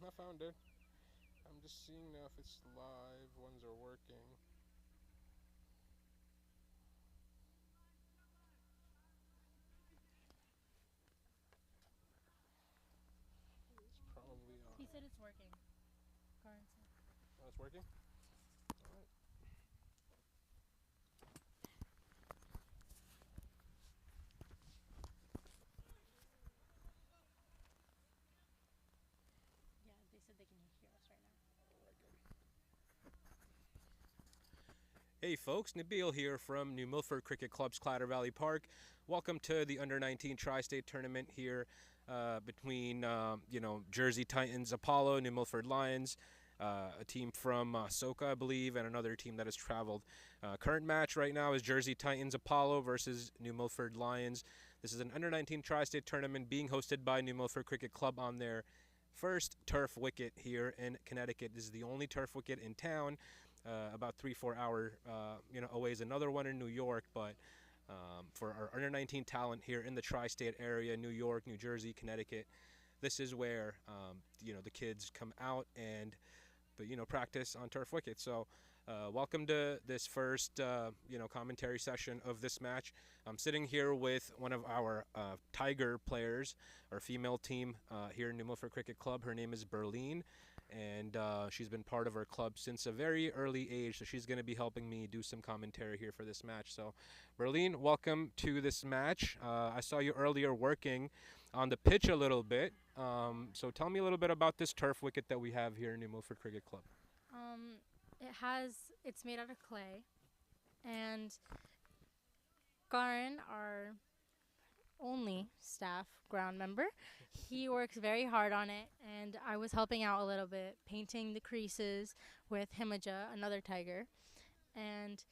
I found it. I'm just seeing now if it's live. Ones are working. It's probably He on. said it's working. Karan said. Oh, it's working. All right. Yeah, they said they can hear us right now. All right. Good. Hey folks, Nabil here from New Milford Cricket Club's Clatter Valley Park. Welcome to the Under 19 Tri-State Tournament here between Jersey Titans Apollo, New Milford Lions, a team from Soka, I believe, and another team that has traveled. Current match right now is Jersey Titans Apollo versus New Milford Lions. This is an Under 19 Tri-State Tournament being hosted by New Milford Cricket Club on their first turf wicket here in Connecticut. This is the only turf wicket in town. About 3-4 hour away is another one in New York, but for our under 19 talent here in the tri-state area, New York, New Jersey, Connecticut, this is where the kids come out and practice on turf wicket. So welcome to this first commentary session of this match. I'm sitting here with one of our Tiger players, our female team here in New Milford Cricket Club. Her name is Berlin, and she's been part of our club since a very early age. So she's going to be helping me do some commentary here for this match. So, Berlin, welcome to this match. I saw you earlier working on the pitch a little bit. So tell me a little bit about this turf wicket that we have here in New Milford Cricket Club. Um, it's made out of clay, and Karan, our only staff ground member, he works very hard on it, and I was helping out a little bit, painting the creases with Himaja, another tiger, and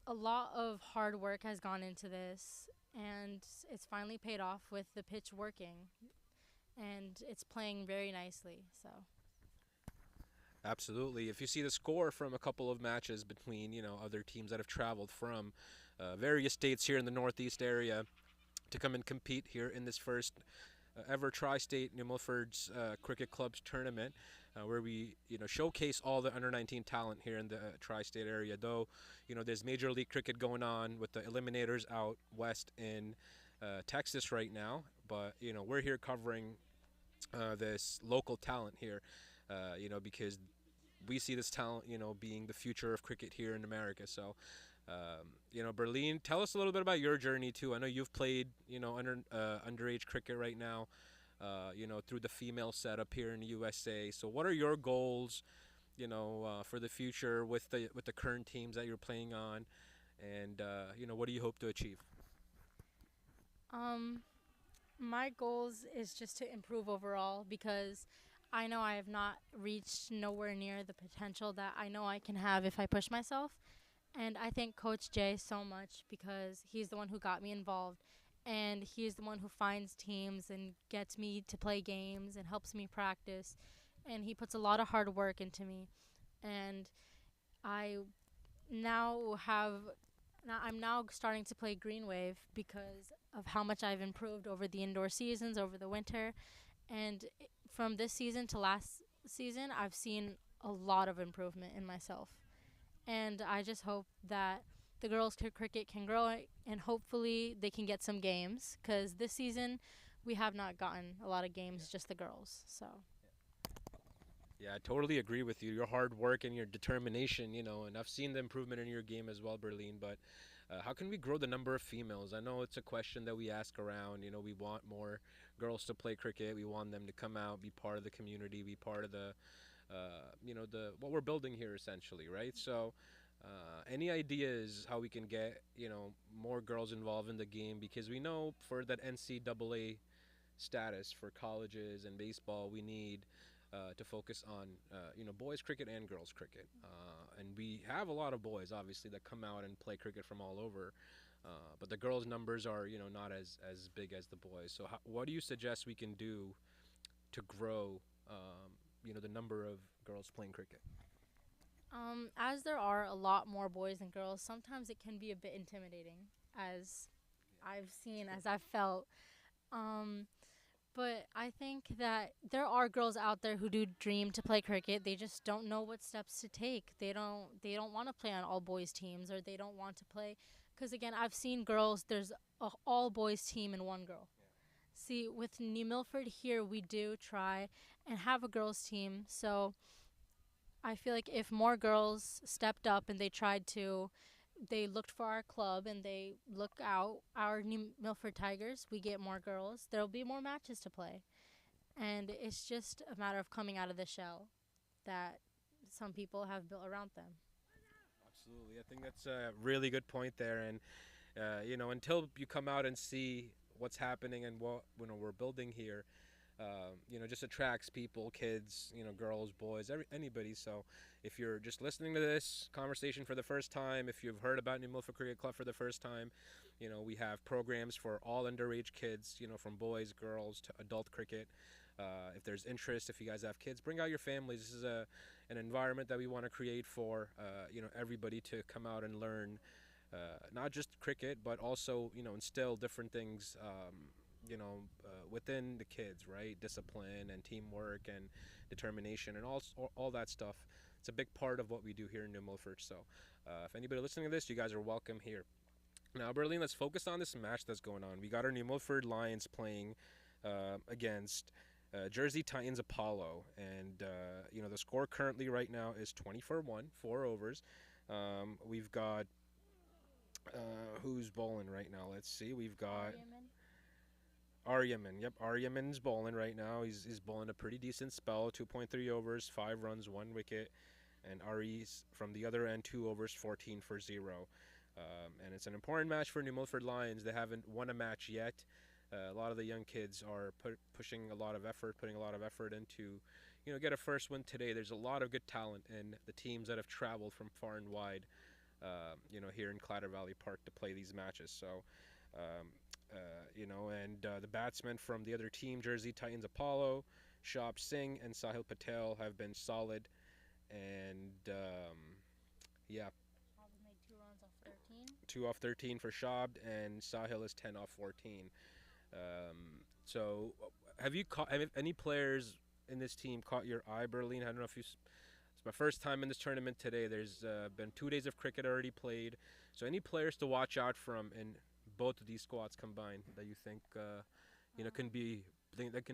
a lot of hard work has gone into this, and it's finally paid off with the pitch working, and it's playing very nicely. So Absolutely. If you see the score from a couple of matches between, other teams that have traveled from various states here in the Northeast area to come and compete here in this first ever Tri-State New Milford's Cricket Club's tournament, where we showcase all the under 19 talent here in the Tri-State area. Though there's Major League Cricket going on with the Eliminators out west in Texas right now, but we're here covering this local talent here, because we see this talent, being the future of cricket here in America. So, Berlin, tell us a little bit about your journey too. I know you've played, underage cricket right now, through the female setup here in the USA. So, what are your goals, for the future with the current teams that you're playing on, and what do you hope to achieve? um, my goals is just to improve overall because I know I have not reached nowhere near the potential that I know I can have if I push myself. And I thank Coach Jay so much because he's the one who got me involved. And he's the one who finds teams and gets me to play games and helps me practice. And he puts a lot of hard work into me. And I now have I'm now starting to play green wave because of how much I've improved over the indoor seasons, over the winter, and from this season to last season, I've seen a lot of improvement in myself. And I just hope that the girls' cricket can grow and hopefully they can get some games because this season we have not gotten a lot of games, just the girls. So Yeah, I totally agree with you. Your hard work and your determination, and I've seen the improvement in your game as well, Berlin. But how can we grow the number of females? I know it's a question that we ask around. We want more girls to play cricket. We want them to come out, be part of the community, be part of the what we're building here essentially, right? So, any ideas how we can get more girls involved in the game? Because we know for that NCAA status for colleges and baseball, we need to focus on boys cricket and girls cricket, and we have a lot of boys obviously that come out and play cricket from all over. But the girls' numbers are not as big as the boys. So what do you suggest we can do to grow the number of girls playing cricket? as there are a lot more boys than girls, sometimes it can be a bit intimidating, as I've seen, as I've felt. Um, But I think that there are girls out there who do dream to play cricket. They just don't know what steps to take. They don't want to play on all boys teams, or they don't want to play cuz again, I've seen girls, there's a all boys team and one girl. See, with New Milford here, we do try and have a girls team. So I feel like if more girls stepped up and they looked for our club and they look out our New Milford Tigers, we get more girls. There'll be more matches to play. And it's just a matter of coming out of the shell that some people have built around them. Absolutely. I think that's a really good point there. And, until you come out and see what's happening and what we're building here, just attracts people, kids, girls, boys, anybody. So if you're just listening to this conversation for the first time, if you've heard about New Milford Cricket Club for the first time, we have programs for all underage kids, from boys, girls to adult cricket. If there's interest, if you guys have kids, bring out your families. This is an environment that we want to create for everybody to come out and learn, not just cricket, but also instill different things. Within the kids, right? Discipline and teamwork and determination and all that stuff. It's a big part of what we do here in New Milford. So, if anybody listening to this, you guys are welcome here. Now, Berlin, let's focus on this match that's going on. We got our New Milford Lions playing against Jersey Titans Apollo, and the score currently right now is 20-1, 4 overs. We've got who's bowling right now? Let's see. We've got Aryaman. Yep, Aryaman's bowling right now. He's bowling a pretty decent spell. 2.3 overs, 5 runs, 1 wicket. And Ari's from the other end, 2 overs, 14 for 0. And it's an important match for New Milford Lions. They haven't won a match yet. A lot of the young kids are pushing a lot of effort, putting a lot of effort into, get a first win today. There's a lot of good talent in the teams that have traveled from far and wide, here in Clatter Valley Park to play these matches. So, the batsmen from the other team, Jersey Titans Apollo, Shab Singh and Sahil Patel, have been solid. And, yeah. Shab made 2 runs off 13. 2 off 13 for Shab, and Sahil is 10 off 14. So, have any players in this team caught your eye, Berlin? I don't know if it's my first time in this tournament today. There's been 2 days of cricket already played. So, any players to watch out from in both of these squads combined that you think can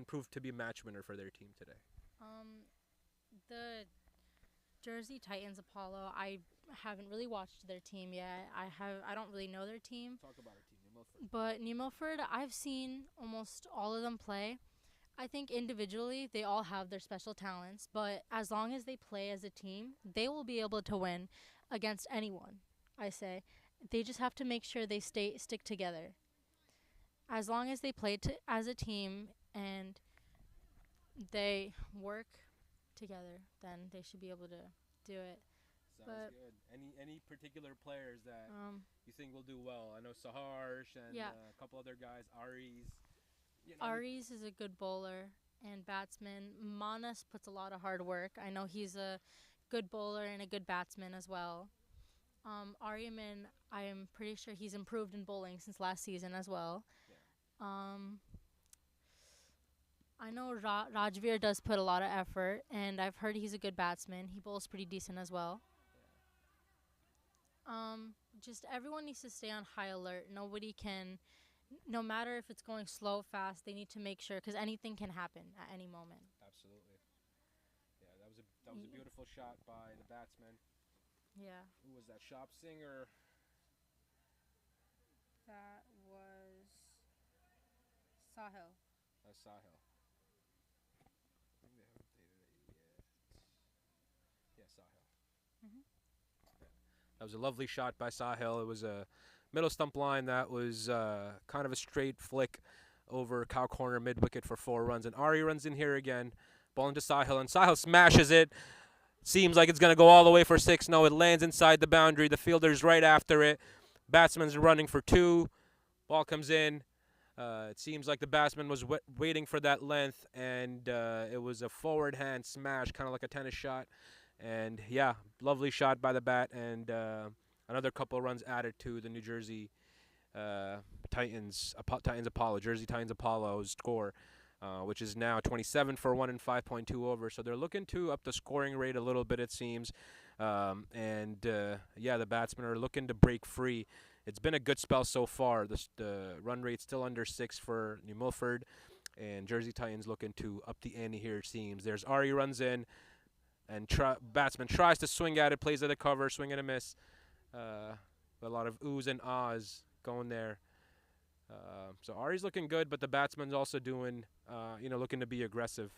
prove to be a match winner for their team today? The Jersey Titans Apollo, I haven't really watched their team yet. I don't really know their team. Talk about our team, New Milford. But New Milford, I've seen almost all of them play. I think individually they all have their special talents, but as long as they play as a team, they will be able to win against anyone, I say. They just have to make sure they stick together. As long as they play as a team and they work together, then they should be able to do it. Sounds good. Any particular players that you think will do well? I know Saharsh and a couple other guys. Aries is a good bowler and batsman. Manas puts a lot of hard work. I know he's a good bowler and a good batsman as well. Aryaman, I am pretty sure he's improved in bowling since last season as well. Yeah. I know Rajveer does put a lot of effort, and I've heard he's a good batsman. He bowls pretty decent as well. Just everyone needs to stay on high alert. Nobody can, no matter if it's going slow, fast, they need to make sure, because anything can happen at any moment. Absolutely. Yeah, that was a beautiful shot by the batsman. Yeah. Who was that? Shab Singh or? That was Sahil. Sahil. I think they haven't updated it yet. Yeah, Sahil. Mhm. Yeah. That was a lovely shot by Sahil. It was a middle stump line that was kind of a straight flick over cow corner mid wicket for 4 runs. And Ari runs in here again, ball into Sahil, and Sahil smashes it. Seems like it's going to go all the way for 6. No, it lands inside the boundary. The fielder's right after it. Batsman's running for 2. Ball comes in. It seems like the batsman was waiting for that length, and it was a forward hand smash, kind of like a tennis shot. And, yeah, lovely shot by the bat, and another couple runs added to the New Jersey Titans Apollo, Jersey Titans Apollo score. which is now 27 for 1 and 5.2 over. So they're looking to up the scoring rate a little bit, it seems. Yeah, the batsmen are looking to break free. It's been a good spell so far. The run rate's still under 6 for New Milford, and Jersey Titans looking to up the ante here, it seems. There's Ari runs in, and batsman tries to swing at it, plays at the cover, swing and a miss. A lot of oohs and ahs going there. So Ari's looking good, but the batsman's also doing, looking to be aggressive.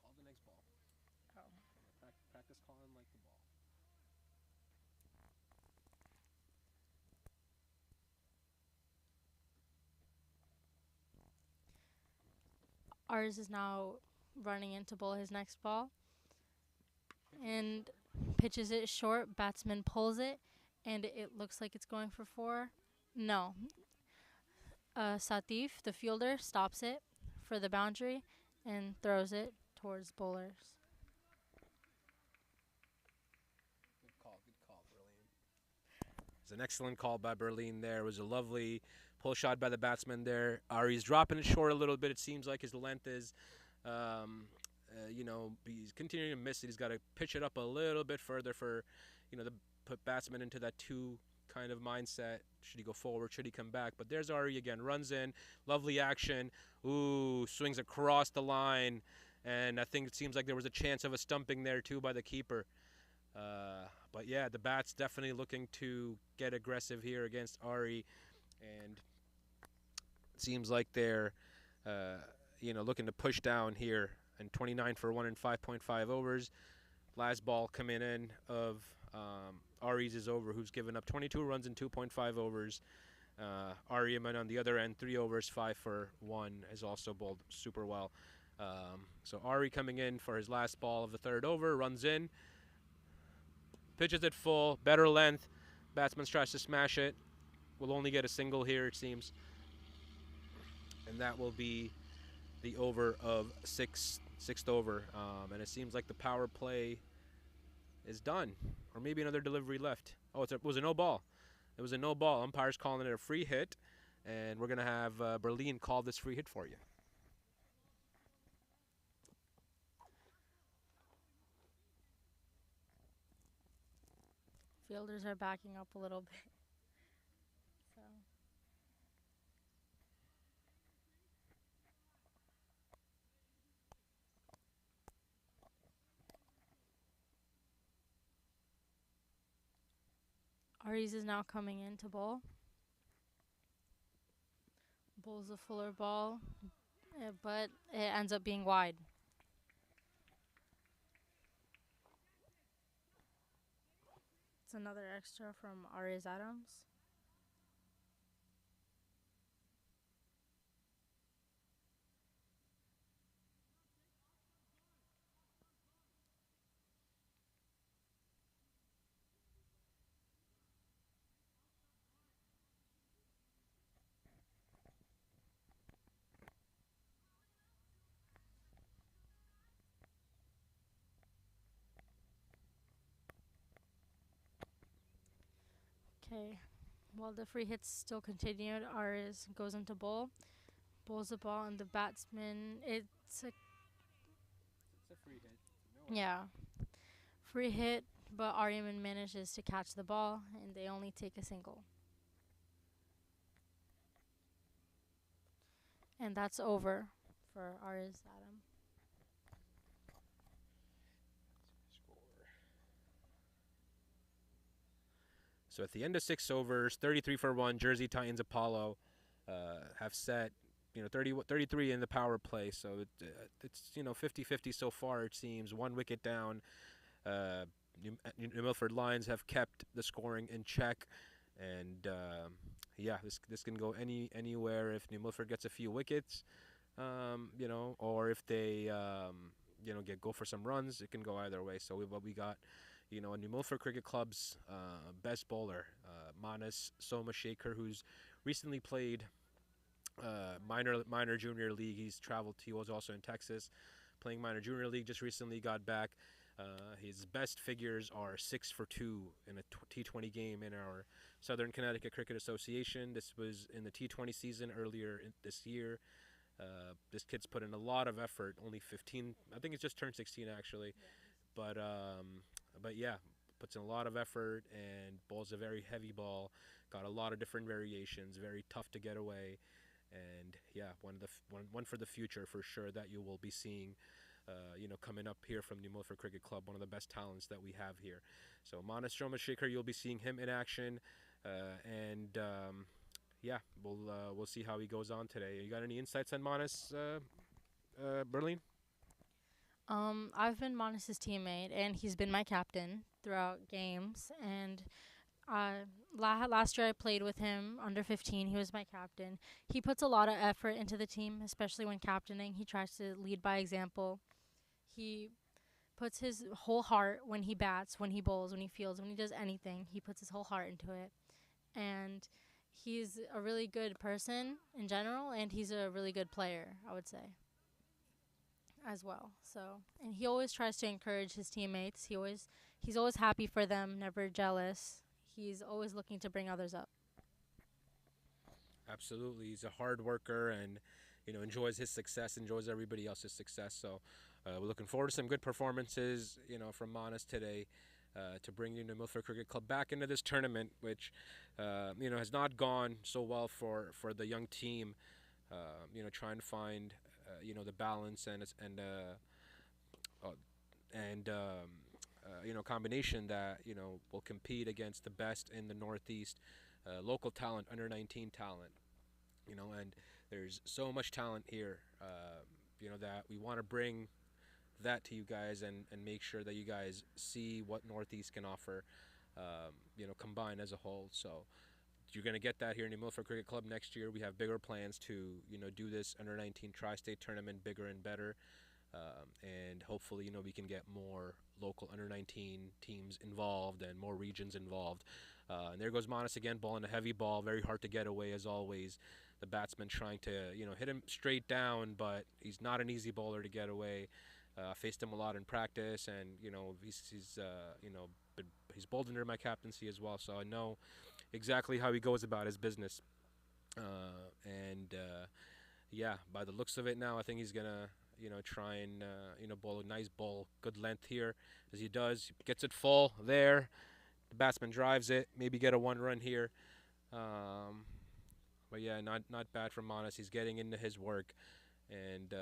Call the next ball. Oh. Practice calling like the ball. Ours is now running in to bowl his next ball and pitches it short. Batsman pulls it, and it looks like it's going for 4. No. Satif, the fielder, stops it for the boundary and throws it towards bowlers. Good call, Berlin. It's an excellent call by Berlin there. It was a lovely pull shot by the batsman there. Ari's dropping it short a little bit. It seems like his length is, he's continuing to miss it. He's got to pitch it up a little bit further for, the put batsman into that 2 kind of mindset. Should he go forward? Should he come back? But there's Ari again. Runs in. Lovely action. Ooh, swings across the line. And I think it seems like there was a chance of a stumping there, too, by the keeper. But, yeah, the bat's definitely looking to get aggressive here against Ari. And it seems like they're, looking to push down here. And 29 for 1 and 5.5 overs. Last ball coming in of Ari's is over, who's given up 22 runs in 2.5 overs. Ariaman on the other end, 3 overs, 5 for 1, has also bowled super well. So Ari coming in for his last ball of the 3rd over, runs in, pitches it full, better length. Batsman tries to smash it. Will only get a single here, it seems. And that will be the over of sixth over. And it seems like the power play is done, or maybe another delivery left. Oh, it was a no ball. It was a no ball. Umpire's calling it a free hit, and we're gonna have Berlin call this free hit for you. Fielders are backing up a little bit. So Aries is now coming in to bowl. Bowls a fuller ball, but it ends up being wide. It's another extra from Aries Adams. Okay, while the free hits still continued, Aries goes into bowl, bowls the ball, and the batsman, it's a, It's a free hit. No yeah, free hit, but Ariman manages to catch the ball, and they only take a single. And that's over for Aries Adam. So at the end of 6 overs, 33 for 1, Jersey Titans Apollo have set, 33 in the power play. So it's 50-50 so far, it seems. 1 wicket down. New Milford Lions have kept the scoring in check. And, this can go anywhere if New Milford gets a few wickets, or if they, go for some runs. It can go either way. So we got New Milford Cricket Club's best bowler, Manas Somashaker, who's recently played minor junior league. He was also in Texas playing minor junior league, just recently got back. His best figures are 6 for 2 in a T20 game in our Southern Connecticut Cricket Association. This was in the T20 season earlier this year. This kid's put in a lot of effort. Only 15, I think he's just turned 16 actually. But yeah, puts in a lot of effort and bowls a very heavy ball. Got a lot of different variations. Very tough to get away, and yeah, one for the future for sure that you will be seeing. Coming up here from New Milford Cricket Club, one of the best talents that we have here. So Manas Chomashekhar, you'll be seeing him in action, and yeah, we'll see how he goes on today. You got any insights on Manas, Berlin? I've been Monis's teammate, and he's been my captain throughout games. And last year I played with him under 15. He was my captain. He puts a lot of effort into the team, especially when captaining. He tries to lead by example. He puts his whole heart when he bats, when he bowls, when he fields, when he does anything. He puts his whole heart into it. And he's a really good person in general, and he's a really good player, I would say, as well. So, and he always tries to encourage his teammates. He's always happy for them, never jealous. He's always looking to bring others up. Absolutely, he's a hard worker and enjoys his success, enjoys everybody else's success. So we're looking forward to some good performances, from Manas today. To bring New Milford Cricket Club back into this tournament, which has not gone so well for the young team. Trying to find the balance and combination that will compete against the best in the Northeast, local talent, under 19 talent. And there's so much talent here. That we want to bring that to you guys and make sure that you guys see what Northeast can offer, combined as a whole. So you're going to get that here in New Milford Cricket Club next year. We have bigger plans to, do this under 19 Tri-State tournament bigger and better. And hopefully, we can get more local under 19 teams involved and more regions involved. And there goes Manas again, bowling a heavy ball, very hard to get away as always. The batsman trying to, hit him straight down, but he's not an easy bowler to get away. Faced him a lot in practice, and he's bowled under my captaincy as well, so I know exactly how he goes about his business. Yeah, by the looks of it now, I think he's gonna try and bowl a nice ball, good length here, as he does. He gets it full there. The batsman drives it, maybe get a 1 run here. But yeah, not bad from Manas. He's getting into his work. And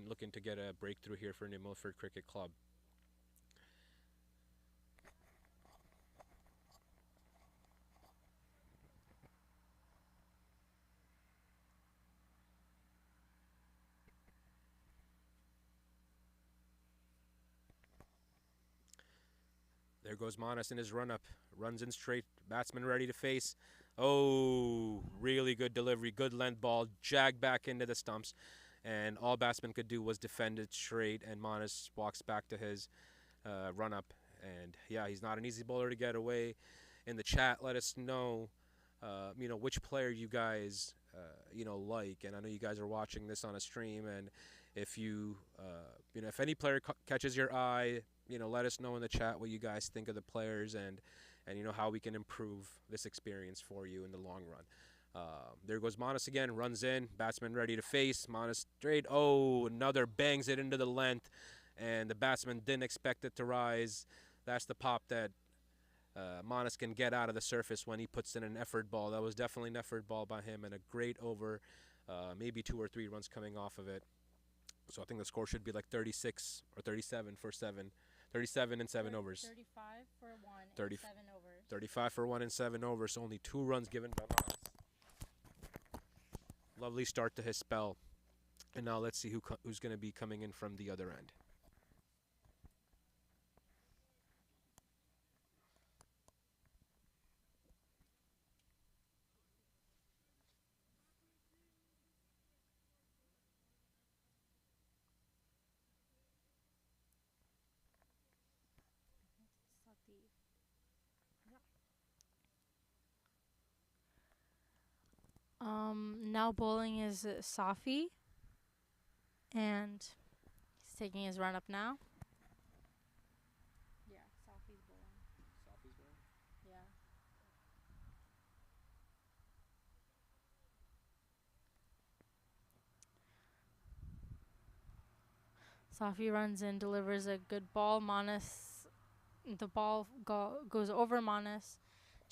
looking to get a breakthrough here for New Milford Cricket Club. There goes Manas in his run-up. Runs in straight. Batsman ready to face. Oh, really good delivery. Good length ball. Jagged back into the stumps. And all batsman could do was defend it straight. And Manas walks back to his run-up. And, yeah, he's not an easy bowler to get away. In the chat, let us know, which player you guys, like. And I know you guys are watching this on a stream. And if if any player catches your eye, let us know in the chat what you guys think of the players and how we can improve this experience for you in the long run. There goes Manas again, runs in, batsman ready to face. Manas straight. Oh, another bangs it into the length, and the batsman didn't expect it to rise. That's the pop that Manas can get out of the surface when he puts in an effort ball. That was definitely an effort ball by him, and a great over, maybe 2 or 3 runs coming off of it. So I think the score should be like 36 or 37 for 7. 37 and 7 overs. 35 for 1 30, and 7 overs. 35 for 1 and 7 overs. So only 2 runs given by Manas. Lovely start to his spell. And now let's see who's going to be coming in from the other end. Now bowling is Safi, and he's taking his run up now. Safi runs in, delivers a good ball. The ball goes over Manas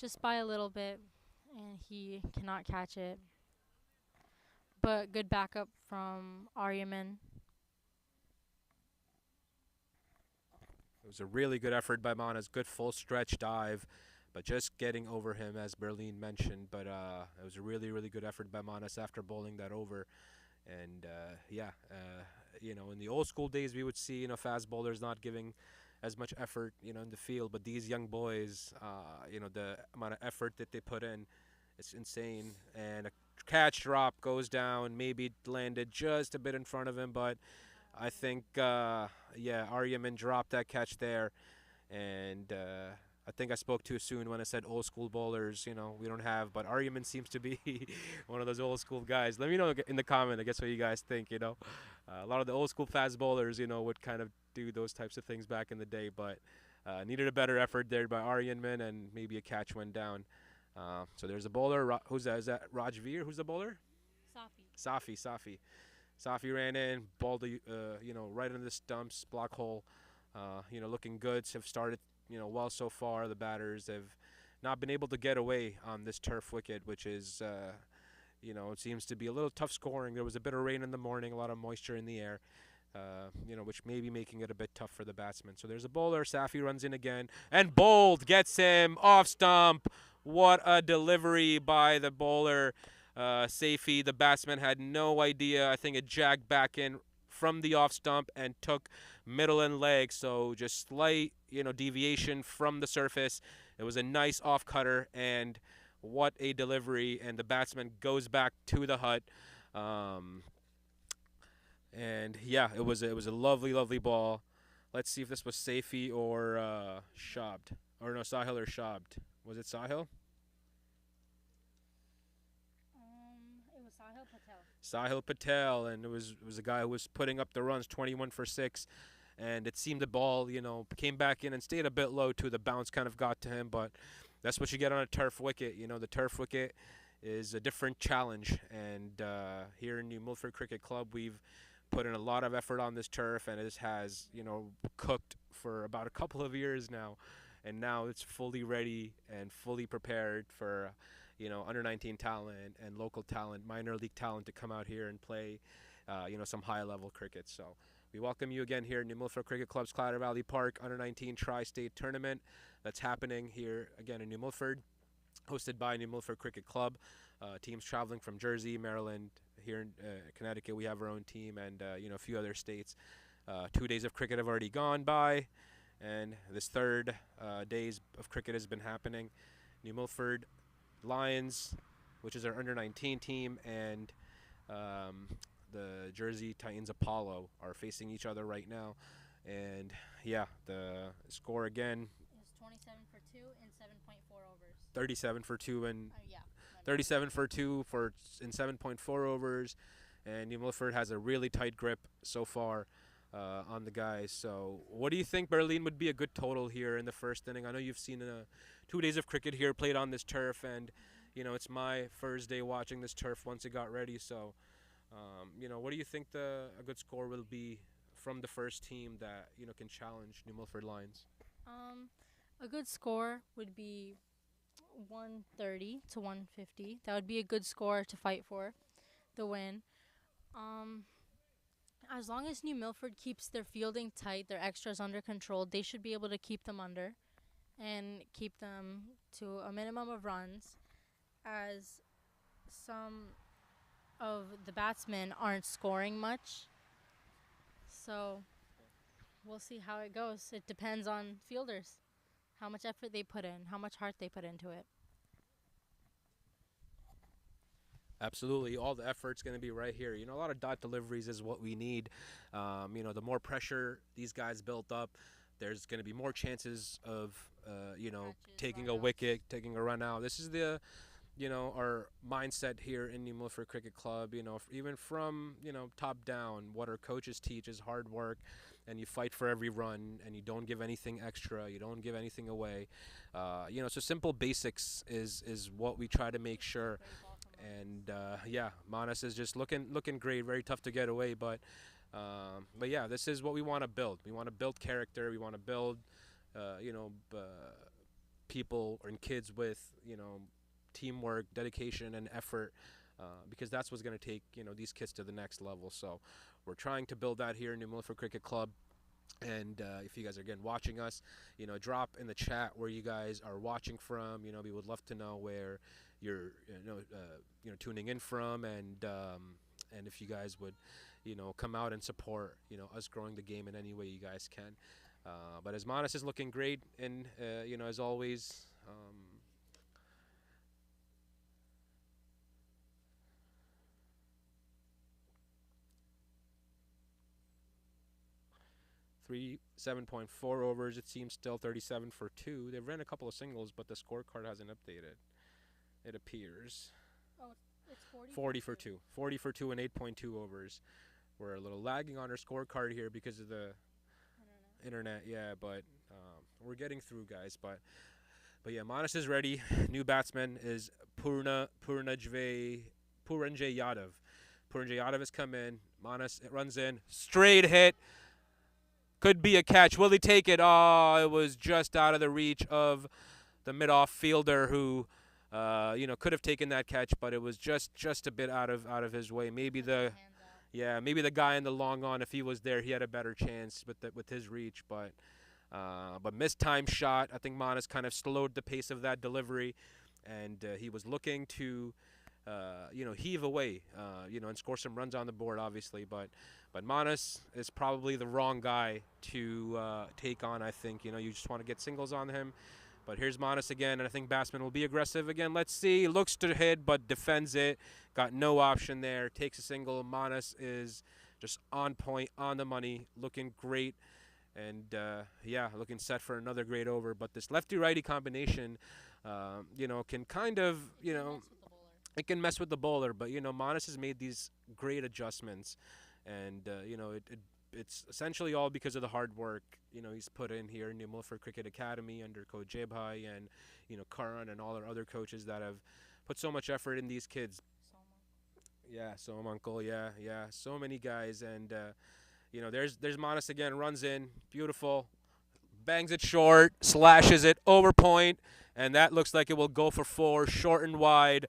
just by a little bit, and he cannot catch it. But good backup from Aryaman. It was a really good effort by Manas, good full stretch dive, but just getting over him, as Berlin mentioned. But it was a really, really good effort by Manas after bowling that over. And in the old school days, we would see fast bowlers not giving as much effort in the field, but these young boys, the amount of effort that they put in, it's insane. And a catch drop goes down, maybe landed just a bit in front of him, but I think Aryaman dropped that catch there, and I think I spoke too soon when I said old school bowlers. We don't have, but Aryaman seems to be one of those old school guys. Let me know in the comment, I guess, what you guys think. A lot of the old school fast bowlers, would kind of do those types of things back in the day, but needed a better effort there by Aryaman, and maybe a catch went down. So there's a bowler. Who's that? Is that Rajveer? Who's the bowler? Safi. Safi ran in, balled right into the stumps, block hole. Looking good. Have started well so far. The batters have not been able to get away on this turf wicket, which is it seems to be a little tough scoring. There was a bit of rain in the morning, a lot of moisture in the air. Which may be making it a bit tough for the batsman. So there's a bowler. Safi runs in again and bowled, gets him off stump. What a delivery by the bowler. Safi, the batsman, had no idea. I think it jagged back in from the off stump and took middle and leg. So just slight, deviation from the surface. It was a nice off cutter, and what a delivery. And the batsman goes back to the hut. It was a lovely, lovely ball. Let's see if this was Safi or Shabd. Or no, Sahil or Shabd. Was it Sahil? It was Sahil Patel. Sahil Patel, and it was a guy who was putting up the runs, 21 for 6, and it seemed the ball, came back in and stayed a bit low too. The bounce kind of got to him, but that's what you get on a turf wicket. The turf wicket is a different challenge, and here in New Milford Cricket Club, we've put in a lot of effort on this turf, and it has, cooked for about a couple of years now, and now it's fully ready and fully prepared for under 19 talent and local talent, minor league talent to come out here and play, some high level cricket. So we welcome you again here at New Milford Cricket Club's Clatter Valley Park under 19 Tri-State Tournament that's happening here again in New Milford, hosted by New Milford Cricket Club. Teams traveling from Jersey, Maryland, here in Connecticut. We have our own team, and a few other states. 2 days of cricket have already gone by, and this third days of cricket has been happening. New Milford Lions, which is our under 19 team, and the Jersey Titans Apollo are facing each other right now. And the score again is 27 for 2 in 7.4 overs. 37 for 2 and 37 for 2 in 7.4 overs, and New Milford has a really tight grip so far on the guys. So what do you think, Berlin, would be a good total here in the first inning? I know you've seen 2 days of cricket here played on this turf, and it's my first day watching this turf once it got ready. So what do you think a good score will be from the first team that can challenge New Milford Lions? A good score would be 130 to 150. That would be a good score to fight for the win. As long as New Milford keeps their fielding tight, their extras under control, they should be able to keep them under and keep them to a minimum of runs, as some of the batsmen aren't scoring much. So we'll see how it goes. It depends on fielders, how much effort they put in, how much heart they put into it. Absolutely. All the effort's going to be right here. A lot of dot deliveries is what we need. The more pressure these guys built up, there's going to be more chances of, taking a wicket, taking a run out. This is our mindset here in New Milford Cricket Club. Even from, top down, what our coaches teach is hard work, and you fight for every run, and you don't give anything extra, you don't give anything away. So simple basics is what we try to make sure. And Manas is just looking great. Very tough to get away, but But yeah, this is what we want to build. We want to build character. We want to build, people and kids with teamwork, dedication, and effort, because that's what's going to take these kids to the next level. So we're trying to build that here in New Milford Cricket Club. And if you guys are again watching us, drop in the chat where you guys are watching from. We would love to know where you're tuning in from, and if you guys would come out and support us growing the game in any way you guys can. But as Manas is looking great, and as always. 7.4 overs. It seems still 37 for 2. They've ran a couple of singles, but the scorecard hasn't updated. It appears. Oh, it's 40 for 2. 40 for 2 and 8.2 overs. We're a little lagging on our scorecard here because of the internet. Yeah, but we're getting through, guys. But yeah, Manas is ready. New batsman is Puranjay Yadav. Puranjay Yadav has come in. Manas runs in. Straight hit. Could be a catch. Will he take it? Oh, it was just out of the reach of the mid-off fielder who, could have taken that catch, but it was just a bit out of his way. Maybe maybe the guy in the long on, if he was there, he had a better chance with his reach. But missed time shot. I think Manas kind of slowed the pace of that delivery, and he was looking to, heave away, and score some runs on the board, obviously, but Manas is probably the wrong guy to take on, I think. You just want to get singles on him. But here's Manas again, and I think batsman will be aggressive again. Let's see. Looks to hit, but defends it. Got no option there. Takes a single. Manas is just on point, on the money, looking great. And, looking set for another great over. But this lefty-righty combination, can kind of, it can mess with the bowler. But, Manas has made these great adjustments. And, it's essentially all because of the hard work, he's put in here in New Milford Cricket Academy under Coach Jebhai and, Karan and all our other coaches that have put so much effort in these kids. Uncle, so many guys. And, there's Manas again, runs in, beautiful, bangs it short, slashes it over point, and that looks like it will go for 4, short and wide.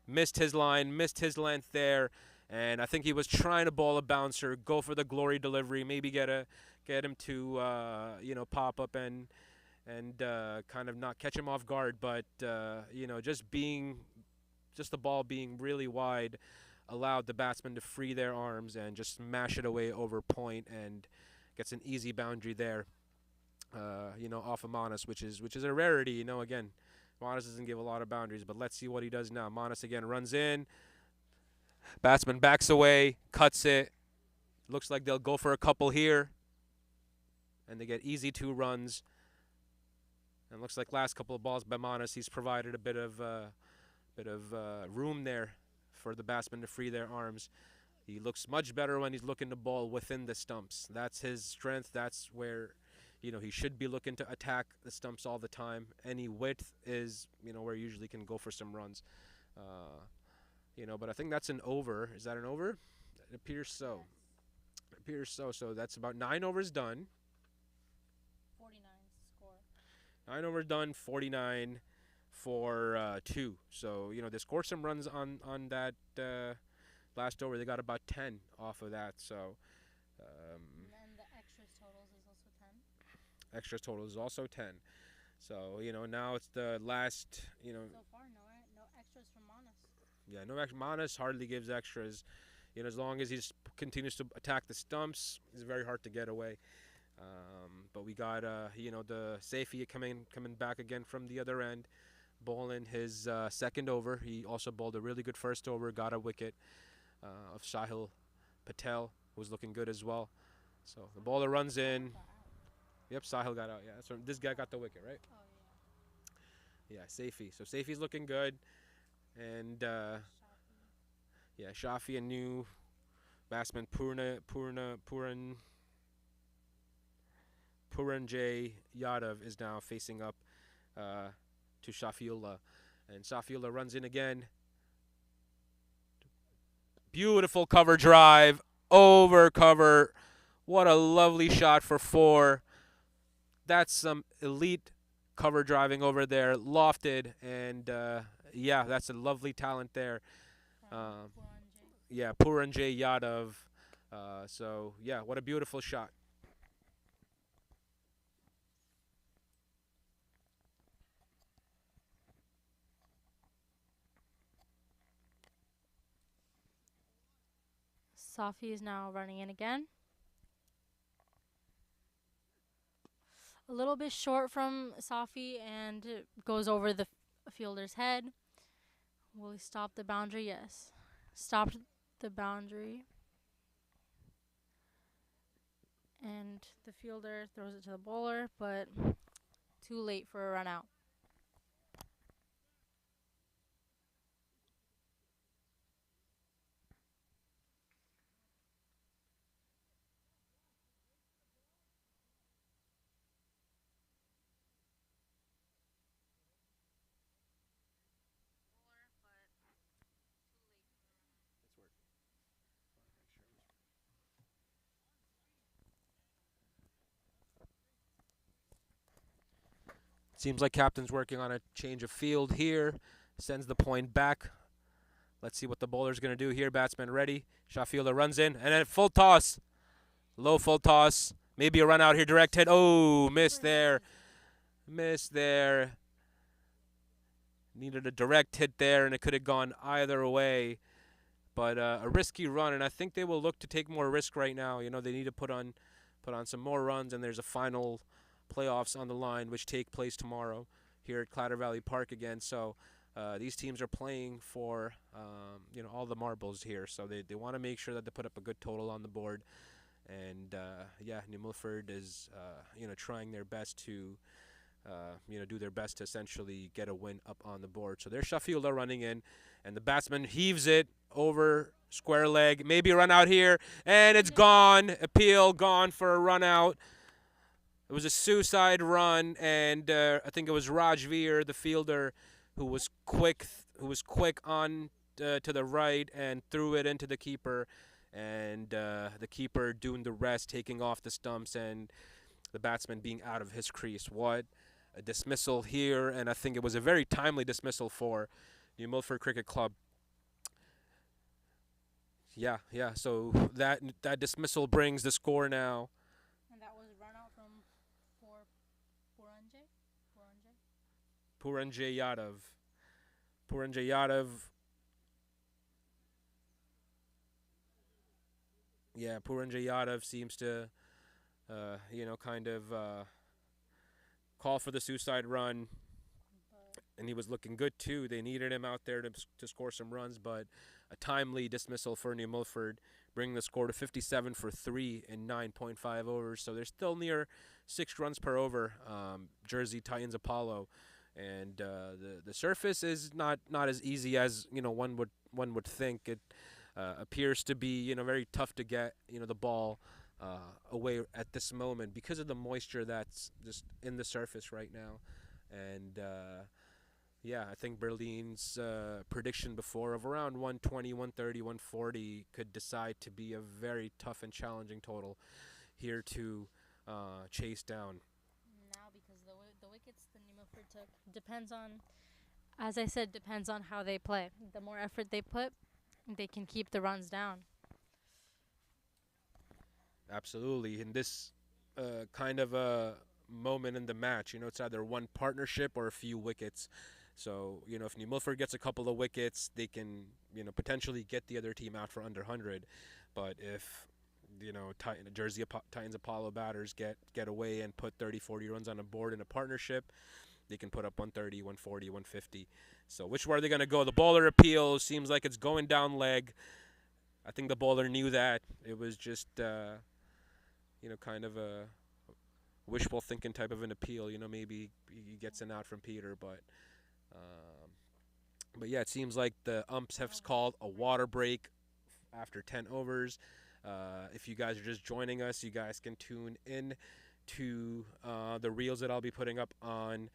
Missed his line, missed his length there. And I think he was trying to bowl a bouncer, go for the glory delivery, maybe get him to pop up and kind of not catch him off guard. But just the ball being really wide allowed the batsman to free their arms and just smash it away over point and gets an easy boundary there. Off of Manas, which is a rarity. Again, Manas doesn't give a lot of boundaries, but let's see what he does now. Manas again runs in. Batsman backs away, cuts it. Looks like they'll go for a couple here. And they get easy 2 runs. And looks like last couple of balls by Manas, he's provided a bit of room there for the batsman to free their arms. He looks much better when he's looking to bowl within the stumps. That's his strength. That's where, he should be looking to attack the stumps all the time. Any width is, where he usually can go for some runs. But I think that's an over. Is that an over? It appears so. It appears so. So that's about 9 overs done. 49 score. 9 overs done, 49 for 2. So, they scored some runs on that last over. They got about 10 off of that. So, and then the extras totals is also 10. Extras totals is also 10. So, now it's the last, So far, no extras from Manas. Yeah, no extra. Manas hardly gives extras. As long as he just continues to attack the stumps, it's very hard to get away. But we got, the Safi coming back again from the other end, bowling his second over. He also bowled a really good first over, got a wicket of Sahil Patel, who was looking good as well. So the bowler runs in. Yep, Sahil got out. Yeah, so this guy got the wicket, right? Oh, yeah. Yeah, Safi. So Safi's looking good. And, Shafi, a new batsman, Puranjay Yadav is now facing up to Shafiullah. And Shafiullah runs in again. Beautiful cover drive over cover. What a lovely shot for 4. That's some elite cover driving over there, lofted, and yeah, that's a lovely talent there. Um, yeah, Puranjay Yadav. So yeah, what a beautiful shot. Safi is now running in again. A little bit short from Safi and goes over the fielder's head. Will he stop the boundary? Yes. Stopped the boundary. And the fielder throws it to the bowler, but too late for a run out. Seems like captain's working on a change of field here. Sends the point back. Let's see what the bowler's going to do here. Batsman ready. Shot fielder runs in. And then full toss. Low full toss. Maybe a run out here. Direct hit. Oh, missed there. Missed there. Needed a direct hit there, and it could have gone either way. But a risky run, and I think they will look to take more risk right now. You know, they need to put on some more runs, and there's a final playoffs on the line, which take place tomorrow here at Clatter Valley Park again. So these teams are playing for all the marbles here. So they want to make sure that they put up a good total on the board. And yeah, New Milford is trying their best to do their best to essentially get a win up on the board. So there's Sheffield running in, and the batsman heaves it over square leg. Maybe a run out here, and it's gone. Appeal gone for a run out. It was a suicide run, and I think it was Rajveer, the fielder, who was quick on to the right and threw it into the keeper, and the keeper doing the rest, taking off the stumps, and the batsman being out of his crease. What a dismissal here, and I think it was a very timely dismissal for New Milford Cricket Club. Yeah. So that dismissal brings the score now. And that was a run out for Puranjay. Puranjay Yadav. Puranjay Yadav. Yeah, Puranjay Yadav seems to, kind of call for the suicide run, and he was looking good too. They needed him out there to score some runs, but a timely dismissal for New Milford, bringing the score to 57 for 3 in 9.5 overs. So they're still near 6 runs per over. Jersey Titans Apollo, and the surface is not as easy as one would think. It appears to be very tough to get the ball away at this moment because of the moisture that's just in the surface right now. And yeah, I think Berlin's prediction before of around 120, 130, 140 could decide to be a very tough and challenging total here to chase down. Now, because the wickets the New Milford took depends on, as I said, depends on how they play. The more effort they put, they can keep the runs down. Absolutely. In this kind of a moment in the match, it's either one partnership or a few wickets. So, if New Milford gets a couple of wickets, they can, potentially get the other team out for under 100. But if, Jersey Titans Apollo batters get away and put 30, 40 runs on a board in a partnership, they can put up 130, 140, 150. So which way are they going to go? The bowler appeals. Seems like it's going down leg. I think the bowler knew that. It was just, kind of a wishful thinking type of an appeal. Maybe he gets an out from Peter, but yeah, it seems like the umps have called a water break after 10 overs. If you guys are just joining us, you guys can tune in to the reels that I'll be putting up on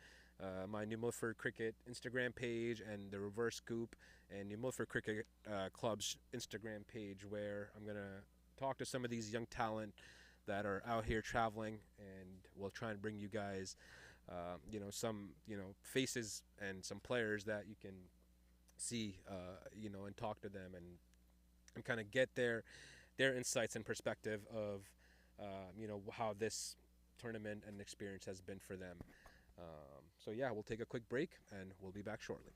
my New Milford Cricket Instagram page and the Reverse Scoop and New Milford Cricket Club's Instagram page, where I'm going to talk to some of these young talent that are out here traveling, and we'll try and bring you guys, some faces and some players that you can see, and talk to them and kind of get their insights and perspective of, how this tournament and experience has been for them. So yeah, we'll take a quick break and we'll be back shortly.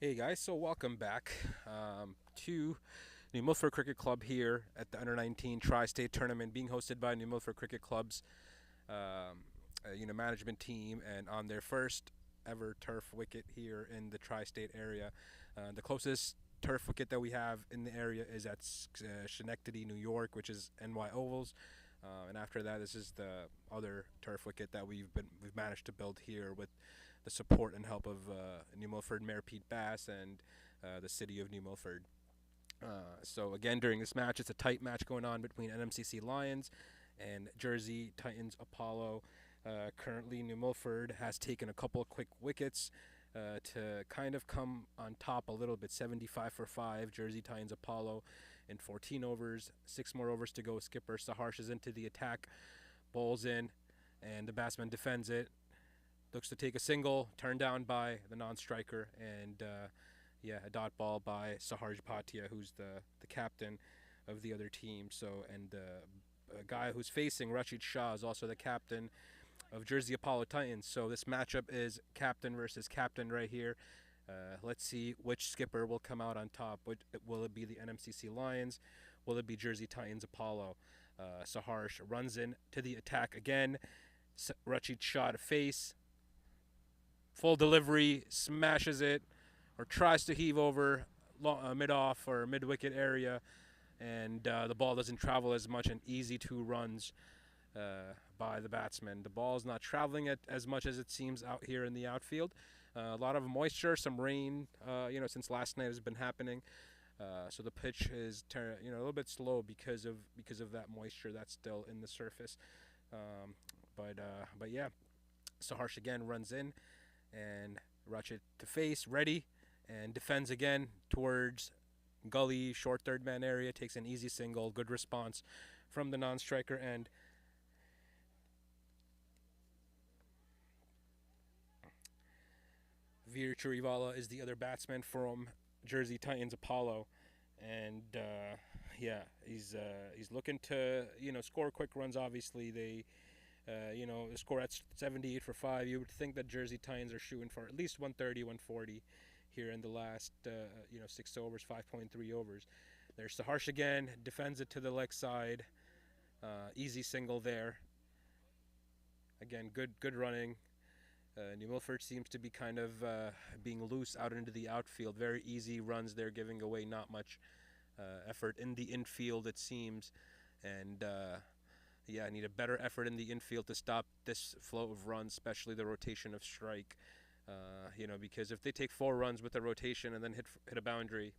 Hey guys, so welcome back to New Milford Cricket Club here at the Under 19 Tri-State Tournament, being hosted by New Milford Cricket Club's management team, and on their first ever turf wicket here in the Tri-State area. The closest turf wicket that we have in the area is at Schenectady, New York, which is NY Ovals. And after that, this is the other turf wicket that we've managed to build here with the support and help of New Milford Mayor Pete Bass and the city of New Milford. So again, during this match, it's a tight match going on between NMCC Lions and Jersey Titans Apollo. Currently, New Milford has taken a couple of quick wickets to kind of come on top a little bit. 75 for 5, Jersey Titans Apollo in 14 overs. 6 more overs to go. Skipper Saharsh is into the attack, bowls in, and the batsman defends it. Looks to take a single, turned down by the non-striker, and a dot ball by Saharj Bhatia, who's the captain of the other team. So, and a guy who's facing Rashid Shah is also the captain of Jersey Apollo Titans. So this matchup is captain versus captain right here. Let's see which skipper will come out on top. Will it be the NMCC Lions? Will it be Jersey Titans Apollo? Saharsh runs in to the attack again. Rashid Shah to face. Full delivery, smashes it, or tries to heave over mid-off or mid-wicket area, and the ball doesn't travel as much, and easy 2 runs by the batsman. The ball is not traveling as much as it seems out here in the outfield. A lot of moisture, some rain, since last night has been happening. So the pitch is a little bit slow because of that moisture that's still in the surface. But yeah, Saharsh again runs in, and Ratchet to face, ready, and defends again towards gully, short third man area, takes an easy single, good response from the non-striker, and Veer Churivala is the other batsman from Jersey Titans Apollo, and he's looking to score quick runs. Obviously, they score at 78 for 5. You would think that Jersey Titans are shooting for at least 130, 140 here in the last 6 overs, 5.3 overs. There's Saharsh again, defends it to the leg side, easy single there. Again, good running. New Milford seems to be kind of being loose out into the outfield. Very easy runs there, giving away not much effort in the infield, it seems. And I need a better effort in the infield to stop this flow of runs, especially the rotation of strike. Because if they take 4 runs with the rotation and then hit a boundary,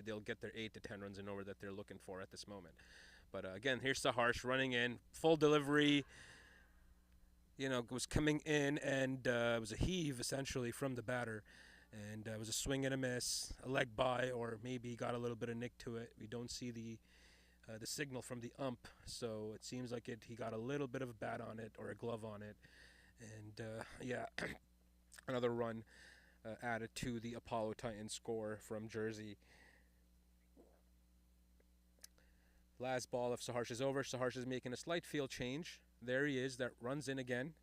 they'll get their 8 to 10 runs in over that they're looking for at this moment. But again, here's Saharsh running in, full delivery. Was coming in, and it was a heave essentially from the batter, and it was a swing and a miss, a leg by, or maybe got a little bit of nick to it. We don't see the signal from the ump, so it seems like he got a little bit of a bat on it or a glove on it, and another run added to the Apollo Titans score from Jersey. Last ball of Saharsh is over. Saharsh is making a slight field change. There he is, that runs in again.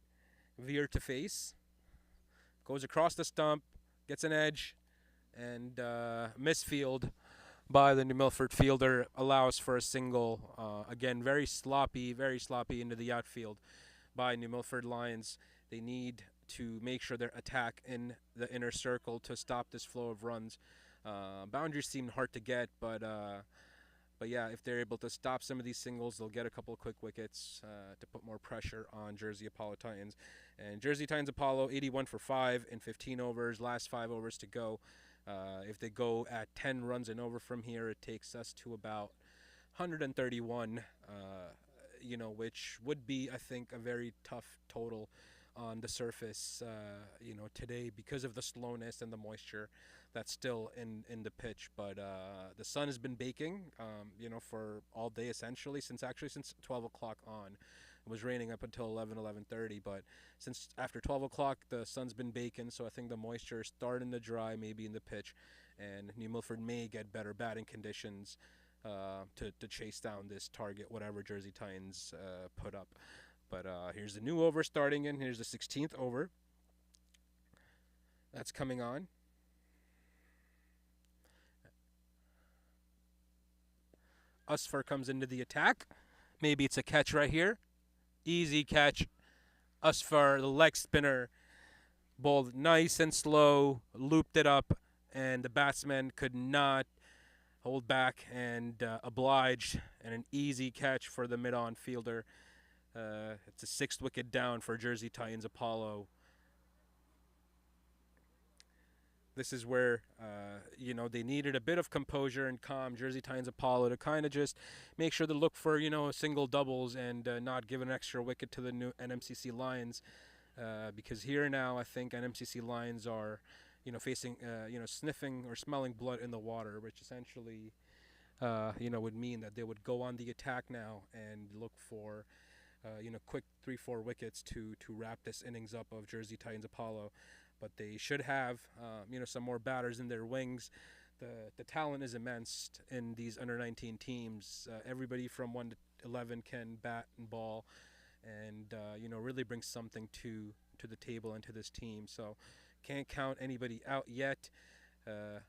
Veer to face. Goes across the stump, gets an edge, and misfield by the New Milford fielder allows for a single. Again, very sloppy into the outfield by New Milford Lions. They need to make sure their attack in the inner circle to stop this flow of runs. Boundaries seem hard to get, but yeah, if they're able to stop some of these singles, they'll get a couple of quick wickets to put more pressure on Jersey Apollo Titans. And Jersey Titans Apollo, 81 for 5 in 15 overs, last 5 overs to go. If they go at 10 runs and over from here, it takes us to about 131, which would be, I think, a very tough total on the surface, today because of the slowness and the moisture that's still in the pitch. But the sun has been baking, for all day essentially, since 12 o'clock on. It was raining up until 11:30, but since after 12 o'clock, the sun's been baking, so I think the moisture is starting to dry maybe in the pitch, and New Milford may get better batting conditions to chase down this target, whatever Jersey Titans put up. But here's the new over starting in. Here's the 16th over that's coming on. Usfer comes into the attack. Maybe it's a catch right here. Easy catch. Usfer, the leg spinner, bowled nice and slow, looped it up, and the batsman could not hold back and obliged, and an easy catch for the mid-on fielder. It's a sixth wicket down for Jersey Titans Apollo. This is where, they needed a bit of composure and calm, Jersey Titans Apollo, to kind of just make sure to look for, single doubles and not give an extra wicket to the new NMCC Lions. Because here now, I think NMCC Lions are, facing, sniffing or smelling blood in the water, which essentially, would mean that they would go on the attack now and look for, quick 3-4 wickets to wrap this innings up of Jersey Titans Apollo. But they should have, some more batters in their wings. The talent is immense in these under-19 teams. Everybody from 1 to 11 can bat and ball, and really bring something to the table and to this team. So can't count anybody out yet. But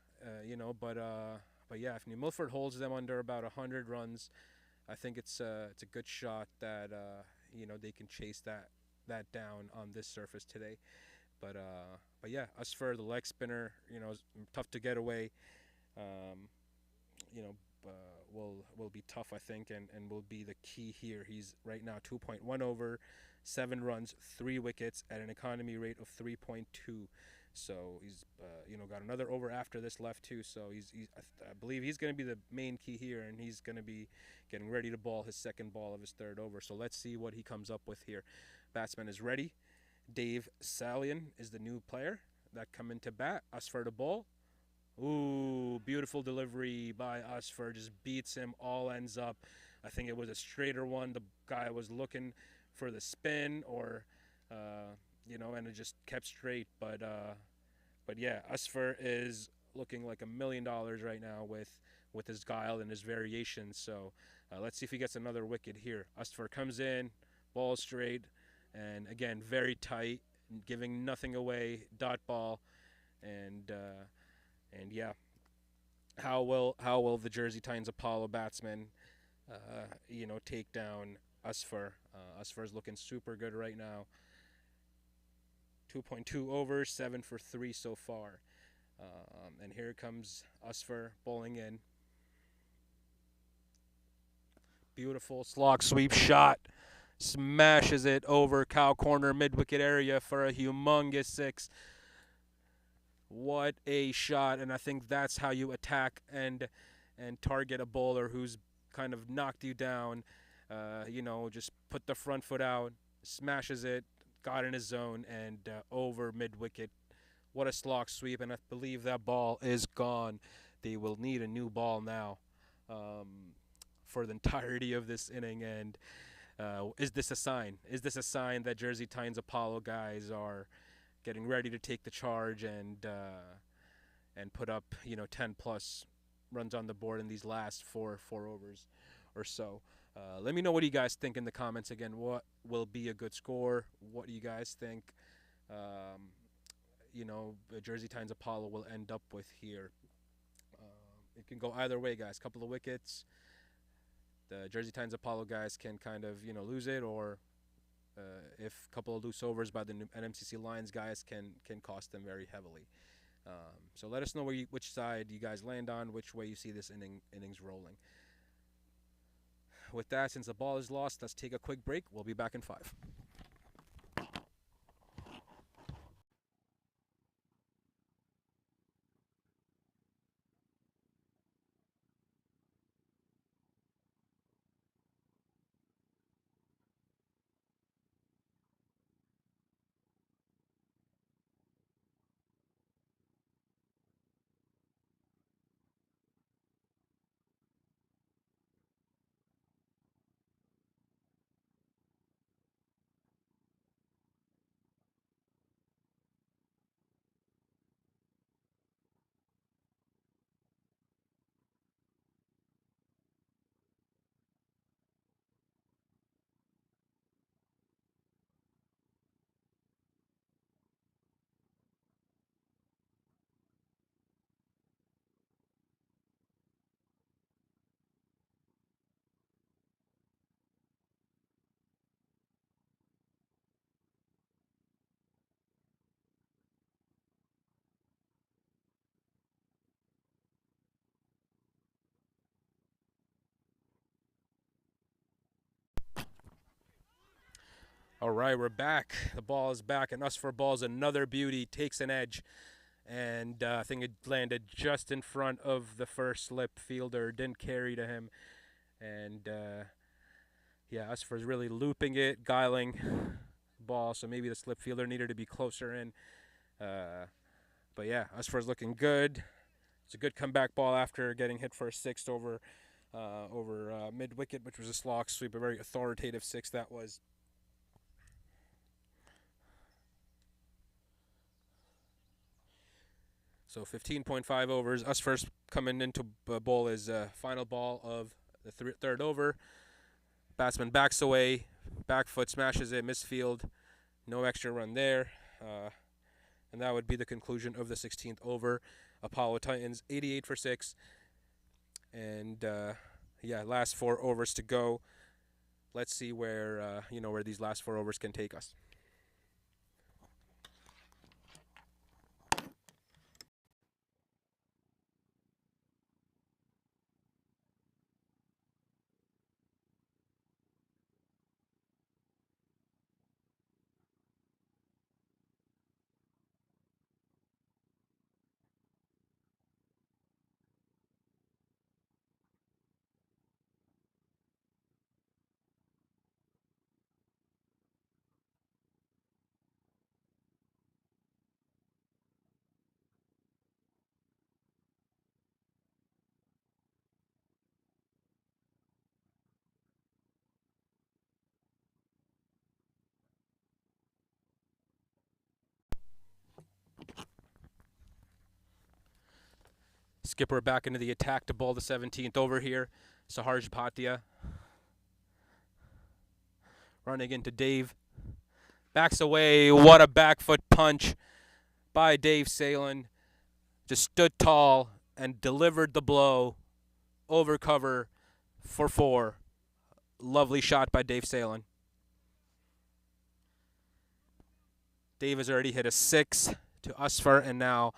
yeah, if New Milford holds them under about 100 runs, I think it's a good shot that they can chase that down on this surface today. But yeah, Usfer, the leg spinner, is tough to get away. Will be tough, I think, and will be the key here. He's right now 2.1 over, 7 runs, 3 wickets at an economy rate of 3.2. So he's got another over after this left too. So I believe he's going to be the main key here, and he's going to be getting ready to ball his second ball of his third over. So let's see what he comes up with here. Batsman is ready. Dave Salian is the new player that come into bat. Usfer to bowl. Ooh, beautiful delivery by Usfer. Just beats him. All ends up. I think it was a straighter one. The guy was looking for the spin or, and it just kept straight. But yeah, Usfer is looking like $1 million right now with his guile and his variations. So let's see if he gets another wicket here. Usfer comes in, ball straight. And again, very tight, giving nothing away, dot ball, and yeah, how will the Jersey Titans Apollo batsman, take down Usfer? Usfer is looking super good right now. 2.2 overs, 7 for 3 so far, and here comes Usfer bowling in. Beautiful slog sweep shot. Smashes it over cow corner mid-wicket area for a humongous 6. What a shot, and I think that's how you attack and target a bowler who's kind of knocked you down. Just put the front foot out, smashes it, got in his zone, and over mid-wicket. What a slog sweep, and I believe that ball is gone. They will need a new ball now for the entirety of this inning, and is this a sign? Is this a sign that Jersey Titans Apollo guys are getting ready to take the charge and put up 10 plus runs on the board in these last four overs or so? Let me know what you guys think in the comments. Again, what will be a good score? What do you guys think? Jersey Titans Apollo will end up with here. It can go either way, guys. Couple of wickets. The Jersey Titans Apollo guys can kind of lose it, or if a couple of loose overs by the NMCC Lions guys can cost them very heavily. So let us know which side you guys land on, which way you see this innings rolling. With that, since the ball is lost, let's take a quick break. We'll be back in 5. All right, we're back. The ball is back, and us for balls. Another beauty takes an edge, and I think it landed just in front of the first slip fielder. Didn't carry to him, and yeah, us for really looping it, guiling ball. So maybe the slip fielder needed to be closer in. But yeah, us for is looking good. It's a good comeback ball after getting hit for a sixth over mid wicket, which was a slog sweep, a very authoritative six that was. So 15.5 overs. Us first coming into bowl is final ball of the third over. Batsman backs away, back foot smashes it, misfield. No extra run there. And that would be the conclusion of the 16th over. Apollo Titans 88 for 6. And yeah, last 4 overs to go. Let's see where where these last 4 overs can take us. Skipper back into the attack to bowl the 17th over here. Saharj Bhatia running into Dave. Backs away. What a back foot punch by Dave Salen. Just stood tall and delivered the blow over cover for 4. Lovely shot by Dave Salen. Dave has already hit a 6 to Usfer and now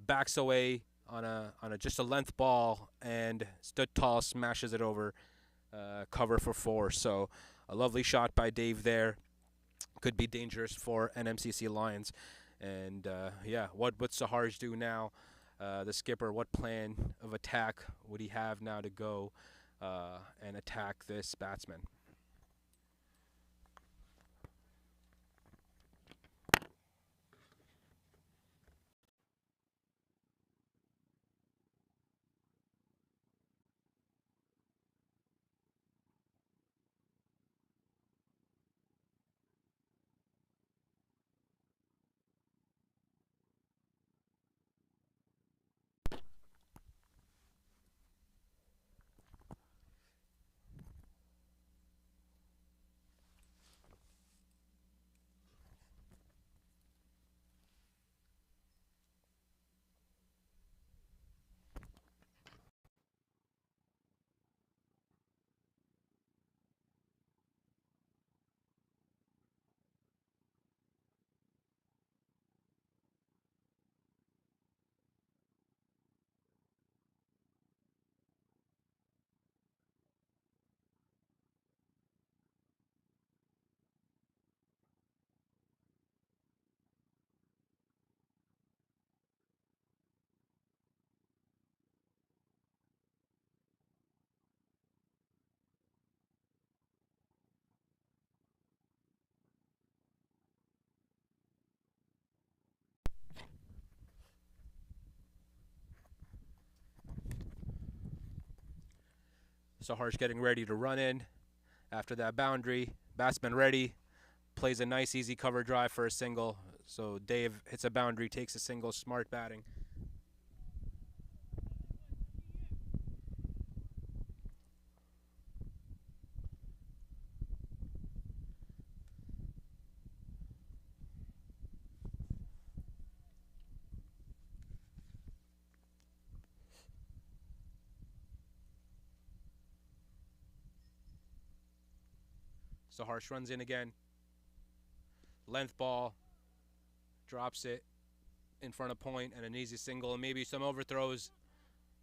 backs away on a just a length ball and stood tall, smashes it over cover for 4. So a lovely shot by Dave there. Could be dangerous for NMCC Lions. And yeah, what would Saharj do now? The skipper, what plan of attack would he have now to go and attack this batsman? Saharj getting ready to run in after that boundary. Batsman ready. Plays a nice easy cover drive for a single. So Dave hits a boundary, takes a single, smart batting. Saharj runs in again. Length ball. Drops it in front of point and an easy single and maybe some overthrows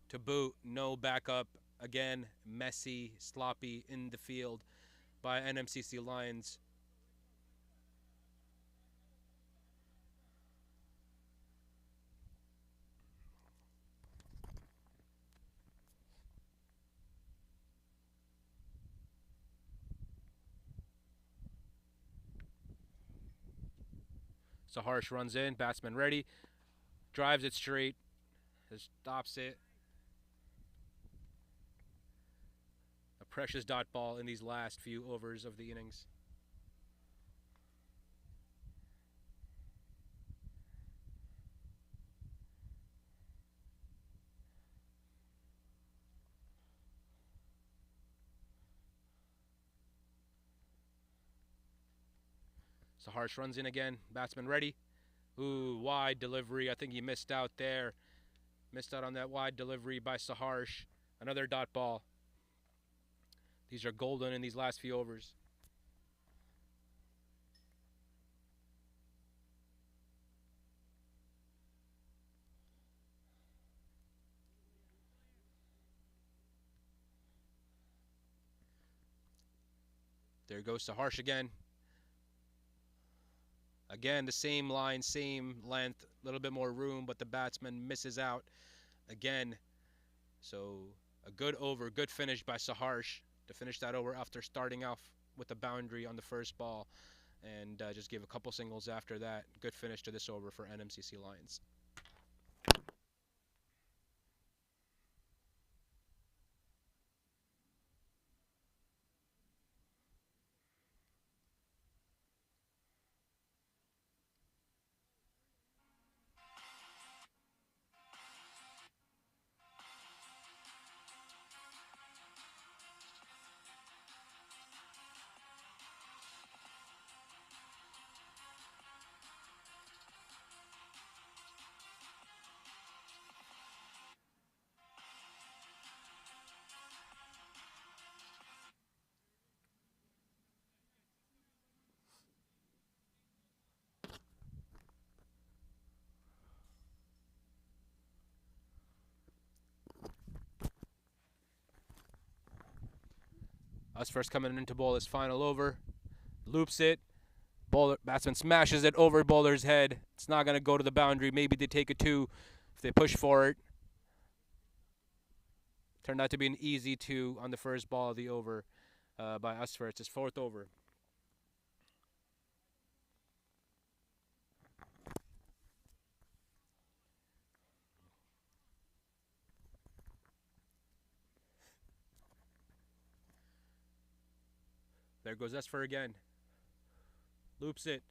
to boot. No backup. Again, messy, sloppy in the field by NMCC Lions. Saharsh runs in, batsman ready, drives it straight, stops it. A precious dot ball in these last few overs of the innings. Saharsh runs in again, batsman ready. Ooh, wide delivery. I think he missed out there. Missed out on that wide delivery by Saharsh. Another dot ball. These are golden in these last few overs. There goes Saharsh again. Again, the same line, same length, a little bit more room, but the batsman misses out again. So a good over, good finish by Saharsh to finish that over after starting off with a boundary on the first ball and just gave a couple singles after that. Good finish to this over for NMCC Lions. Us first coming into bowl his final over. Loops it. Bowler, batsman smashes it over bowler's head. It's not going to go to the boundary. Maybe they take a two if they push for it. Turned out to be an easy two on the first ball of the over by us first. His fourth over. There goes Esfer again. Loops it.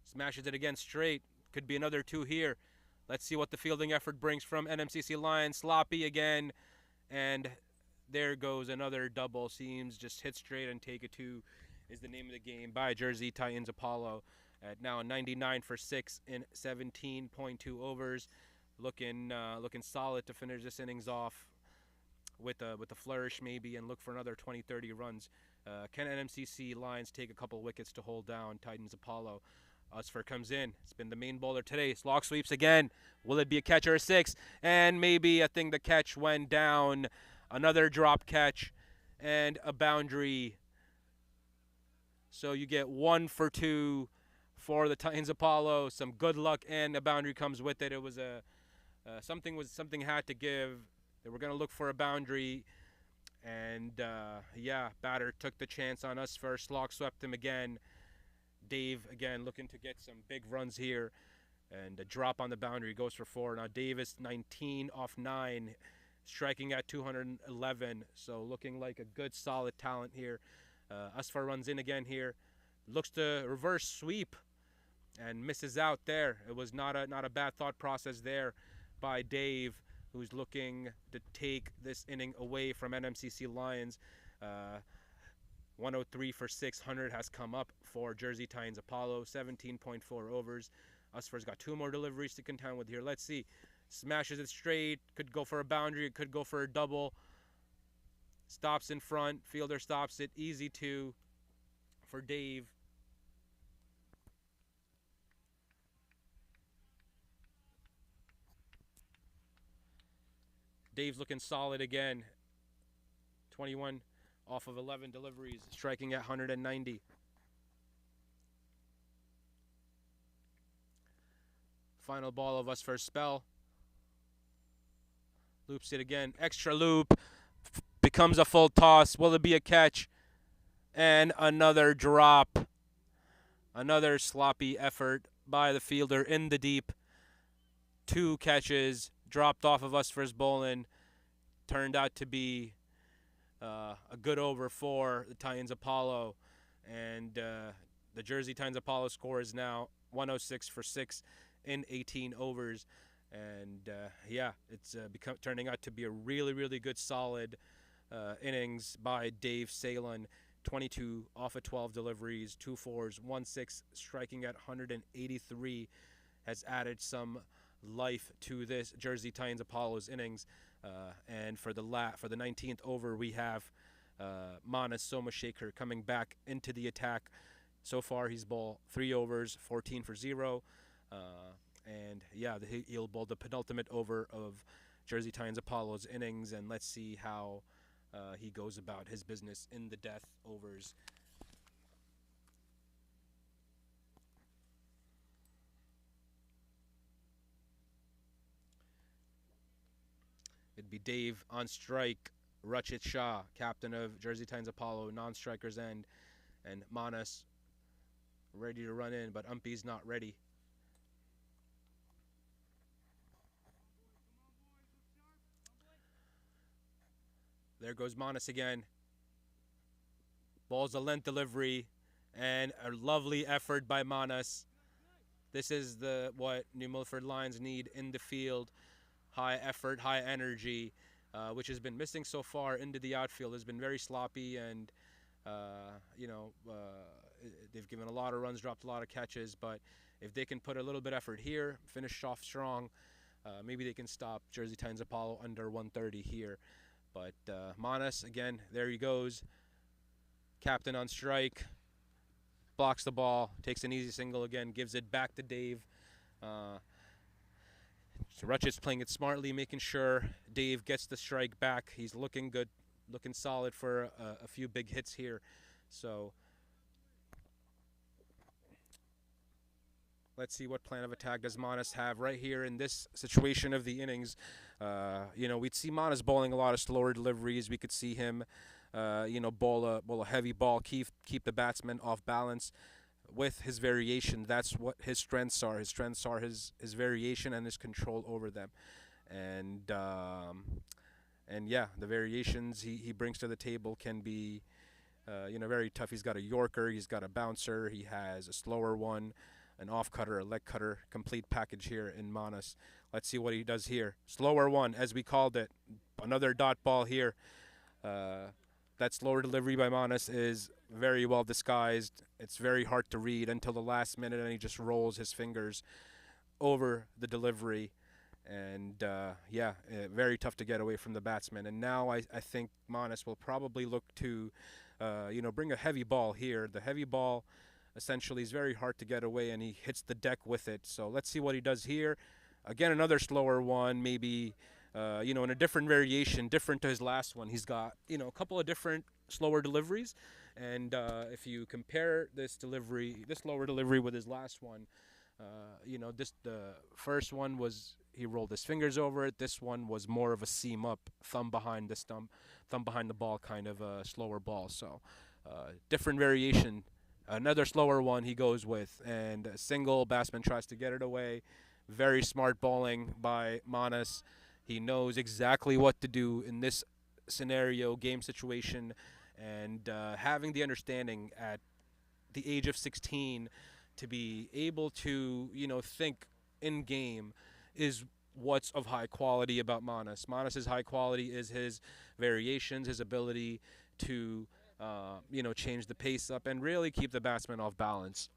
Smashes it again straight. Could be another two here. Let's see what the fielding effort brings from NMCC Lions. Sloppy again. And there goes another double. Seems just hit straight and take a two is the name of the game by Jersey Titans Apollo. At now 99 for 6 in 17.2 overs. Looking solid to finish this innings off with a flourish maybe and look for another 20-30 runs. Can NMCC Lions take a couple wickets to hold down Titans Apollo? Usfer comes in. It's been the main bowler today. Slog sweeps again. Will it be a catch or a six? And maybe I think the catch went down. Another drop catch and a boundary. So you get 1 for 2 for the Titans Apollo. Some good luck and a boundary comes with it. It was something had to give. They were going to look for a boundary. And, yeah, batter took the chance on us first. Slog swept him again. Dave, again, looking to get some big runs here. And a drop on the boundary goes for 4. Now, Davis, 19 off 9, striking at 211. So, looking like a good, solid talent here. Asfar runs in again here. Looks to reverse sweep and misses out there. It was not a bad thought process there by Dave, who's looking to take this inning away from NMCC Lions. 103 for 600 has come up for Jersey Titans Apollo. 17.4 overs. Usfer's got 2 more deliveries to contend with here. Let's see. Smashes it straight. Could go for a boundary. It could go for a double. Stops in front. Fielder stops it. Easy 2 for Dave. Dave's looking solid again. 21 off of 11 deliveries, striking at 190. Final ball of us for a spell. Loops it again. Extra loop. Becomes a full toss. Will it be a catch? And another drop. Another sloppy effort by the fielder in the deep. 2 catches, dropped off of us for his bowling. Turned out to be a good over for the Titans Apollo. And the Jersey Titans Apollo score is now 106 for 6 in 18 overs. And yeah, it's turning out to be a really, really good, solid innings by Dave Salon. 22 off of 12 deliveries, 2 fours, 1 6, striking at 183, has added some life to this Jersey Titans Apollo's innings. And for the 19th over, we have Manas Somashaker coming back into the attack. So far, he's bowled 3 overs, 14 for 0. And yeah, he'll bowl the penultimate over of Jersey Titans Apollo's innings, and let's see how he goes about his business in the death overs. It'd be Dave on strike, Rachit Shah, captain of Jersey Titans Apollo, non-strikers end, and Manas ready to run in, but Umpy's not ready. There goes Manas again. Ball's a length delivery, and a lovely effort by Manas. This is what New Milford Lions need in the field. High effort, high energy, which has been missing so far into the outfield. Has been very sloppy, and they've given a lot of runs, dropped a lot of catches. But if they can put a little bit of effort here, finish off strong, maybe they can stop Jersey Titans Apollo under 130 here. But Manas, again, there he goes. Captain on strike. Blocks the ball. Takes an easy single again. Gives it back to Dave. So Rutsch's playing it smartly, making sure Dave gets the strike back. He's looking good. Looking solid for a few big hits here. So let's see what plan of attack does Manas have right here in this situation of the innings. We'd see Manas bowling a lot of slower deliveries. We could see him, bowl a heavy ball, keep the batsman off balance with his variation. That's what his strengths are. His strengths are his variation and his control over them. And yeah, the variations he brings to the table can be, very tough. He's got a Yorker, he's got a bouncer, he has a slower one, an off cutter, a leg cutter, complete package here in Manas. Let's see what he does here. Slower one, as we called it. Another dot ball here. That slower delivery by Manas is very well disguised. It's very hard to read until the last minute, and he just rolls his fingers over the delivery. And, very tough to get away from the batsman. And now I think Manas will probably look to, bring a heavy ball here. The heavy ball essentially is very hard to get away, and he hits the deck with it. So let's see what he does here. Again, another slower one, maybe, in a different variation, different to his last one. He's got, a couple of different slower deliveries. And if you compare this slower delivery with his last one, the first one was he rolled his fingers over it. This one was more of a seam up, thumb behind the ball kind of a slower ball. So different variation. Another slower one he goes with, and a single. Batsman tries to get it away. Very smart bowling by Manas. He knows exactly what to do in this scenario, game situation, and having the understanding at the age of 16 to be able to, think in game is what's of high quality about Manas. Manas's high quality is his variations, his ability to change the pace up and really keep the batsman off balance,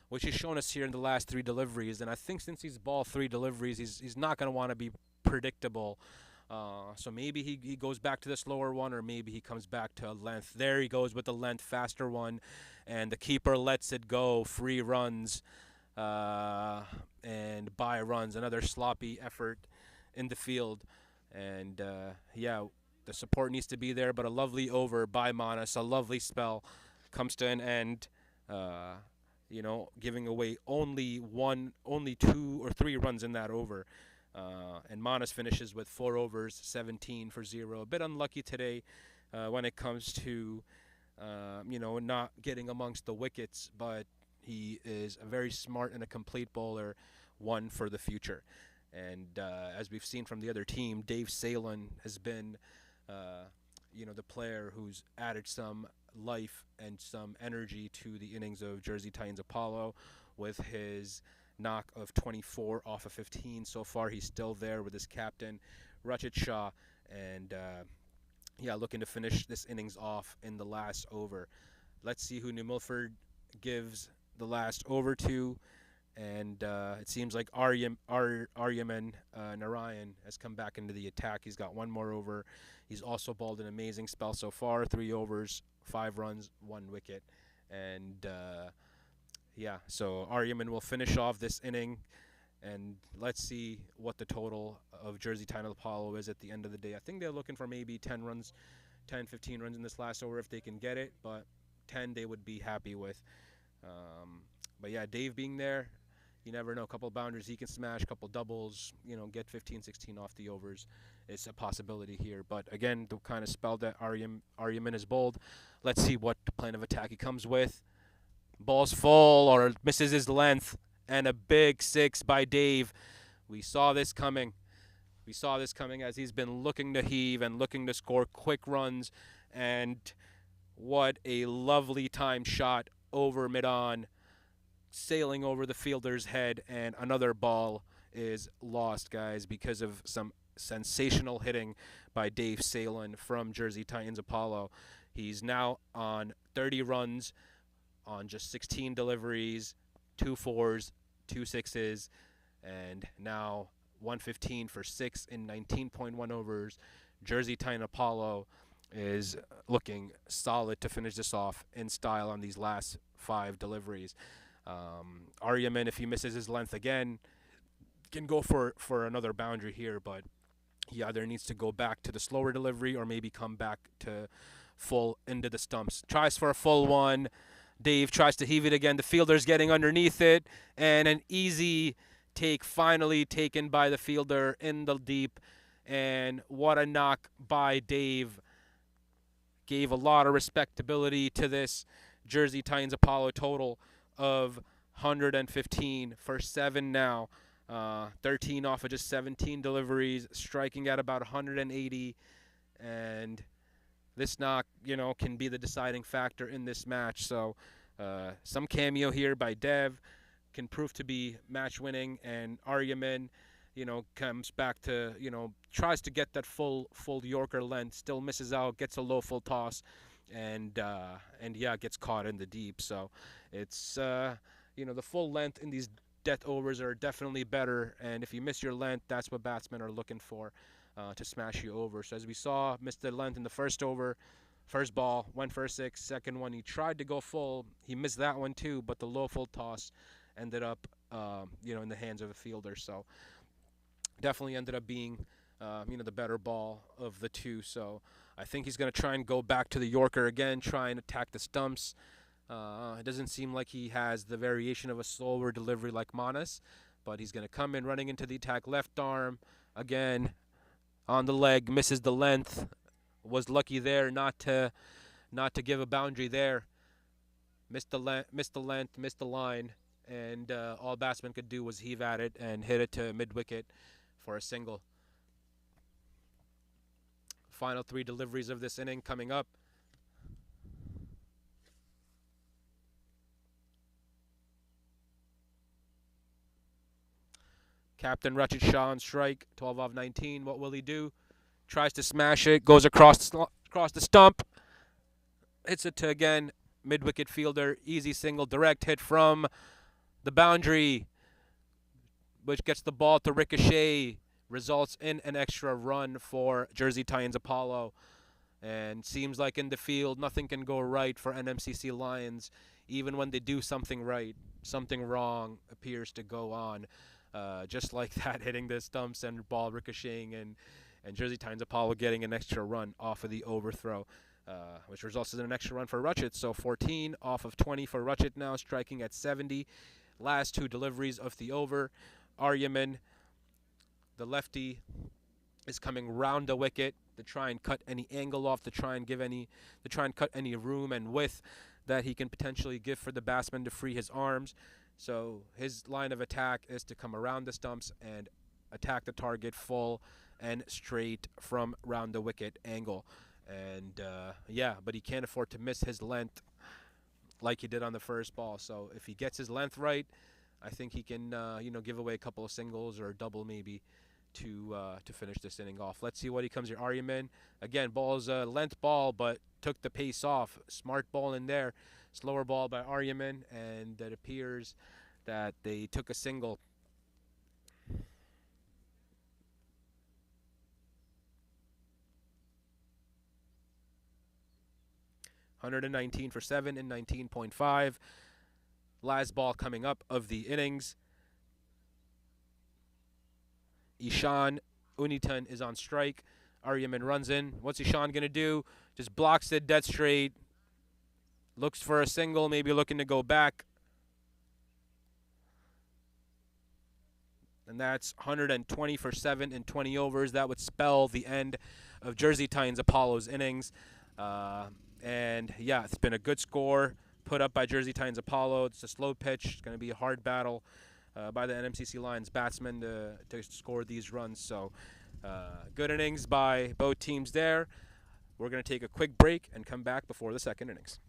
which he's shown us here in the last 3 deliveries. And I think since he's balled 3 deliveries, he's not going to want to be predictable. So maybe he goes back to the slower one, or maybe he comes back to a length. There he goes with the length, faster one, and the keeper lets it go. Free runs and by runs. Another sloppy effort in the field. And, the support needs to be there, but a lovely over by Manas, a lovely spell, comes to an end, giving away only 2 or 3 runs in that over. And Manas finishes with 4 overs, 17 for 0. A bit unlucky today when it comes to, not getting amongst the wickets, but He is a very smart and a complete bowler, one for the future. And as we've seen from the other team, Dave Salin has been, the player who's added some life and some energy to the innings of Jersey Titans Apollo with his knock of 24 off of 15 so far. He's still there with his captain, Rachit Shah, and looking to finish this innings off in the last over. Let's see who New Milford gives the last over to. And it seems like Aryaman Narayan has come back into the attack. He's got one more over. He's also bowled an amazing spell so far. 3 overs, 5 runs, 1 wicket. And, so Aryaman will finish off this inning. And let's see what the total of Jersey Titans Apollo is at the end of the day. I think they're looking for maybe 10 runs, 10, 15 runs in this last over if they can get it. But 10 they would be happy with. But yeah, Dave being there, you never know. A couple of boundaries he can smash, a couple doubles, get 15, 16 off the overs. It's a possibility here. But again, the kind of spell that Aryaman is bowled. Let's see what plan of attack he comes with. Ball's full or misses his length. And a big 6 by Dave. We saw this coming. As he's been looking to heave and looking to score quick runs. And what a lovely timed shot over mid-on, sailing over the fielder's head, and another ball is lost, guys, because of some sensational hitting by Dave Salin from Jersey Titans Apollo. He's now on 30 runs on just 16 deliveries, 2 fours, 2 sixes, and now 115 for 6 in 19.1 overs. Jersey Titan Apollo is looking solid to finish this off in style on these last 5 deliveries. Aryaman, if he misses his length again, can go for another boundary here, but he either needs to go back to the slower delivery or maybe come back to full into the stumps. Tries for a full one. Dave tries to heave it again. The fielder's getting underneath it, and an easy take finally taken by the fielder in the deep. And what a knock by Dave. Gave a lot of respectability to this Jersey Titans Apollo total of 115 for 7 now. 13 off of just 17 deliveries, striking at about 180. And this knock, can be the deciding factor in this match. So some cameo here by Dev can prove to be match winning. And Aryaman, comes back to, tries to get that full Yorker length, still misses out, gets a low full toss, and gets caught in the deep. So it's, the full length in these death overs are definitely better. And if you miss your length, that's what batsmen are looking for to smash you over. So as we saw, missed the length in the first over. First ball, went for a 6. Second one, he tried to go full. He missed that one too, but the low full toss ended up, in the hands of a fielder. So definitely ended up being, the better ball of the two. So I think he's going to try and go back to the Yorker again, try and attack the stumps. It doesn't seem like he has the variation of a slower delivery like Manas, but he's going to come in running into the attack, left arm again on the leg, misses the length. Was lucky there not to give a boundary there. Missed the length, missed the line, and all batsman could do was heave at it and hit it to mid-wicket for a single. Final 3 deliveries of this inning coming up. Captain Rachit Shah on strike, 12 off 19. What will he do? Tries to smash it, goes across the stump. Hits it to, again, mid-wicket fielder. Easy single, direct hit from the boundary, which gets the ball to ricochet. Results in an extra run for Jersey Titans Apollo. And seems like in the field, nothing can go right for NMCC Lions. Even when they do something right, something wrong appears to go on. Just like that, hitting the stumps and ball ricocheting, and Jersey Titans Apollo getting an extra run off of the overthrow, which results in an extra run for Rutchett. So 14 off of 20 for Rutchett now, striking at 70. Last 2 deliveries of the over. Aryaman, the lefty, is coming round the wicket to try and cut any angle off, to try and cut any room and width that he can potentially give for the batsman to free his arms. So his line of attack is to come around the stumps and attack the target full and straight from round the wicket angle. And yeah, but he can't afford to miss his length like he did on the first ball. So if he gets his length right, I think he can give away a couple of singles or a double maybe to finish this inning off. Let's see what he comes here. Aryaman again, ball's a length ball, but took the pace off. Smart ball in there, slower ball by Aryaman, and it appears that they took a single. $119 for 7 and 19.5. Last ball coming up of the innings. Ishan U19 is on strike. Aryaman runs in. What's Ishan going to do? Just blocks it dead straight. Looks for a single, maybe looking to go back. And that's 120 for 7 and 20 overs. That would spell the end of Jersey Titans Apollo's innings. And yeah, it's been a good score put up by Jersey Titans Apollo. It's a slow pitch. It's going to be a hard battle by the NMCC Lions batsmen to score these runs. So good innings by both teams there. We're going to take a quick break and come back before the second innings.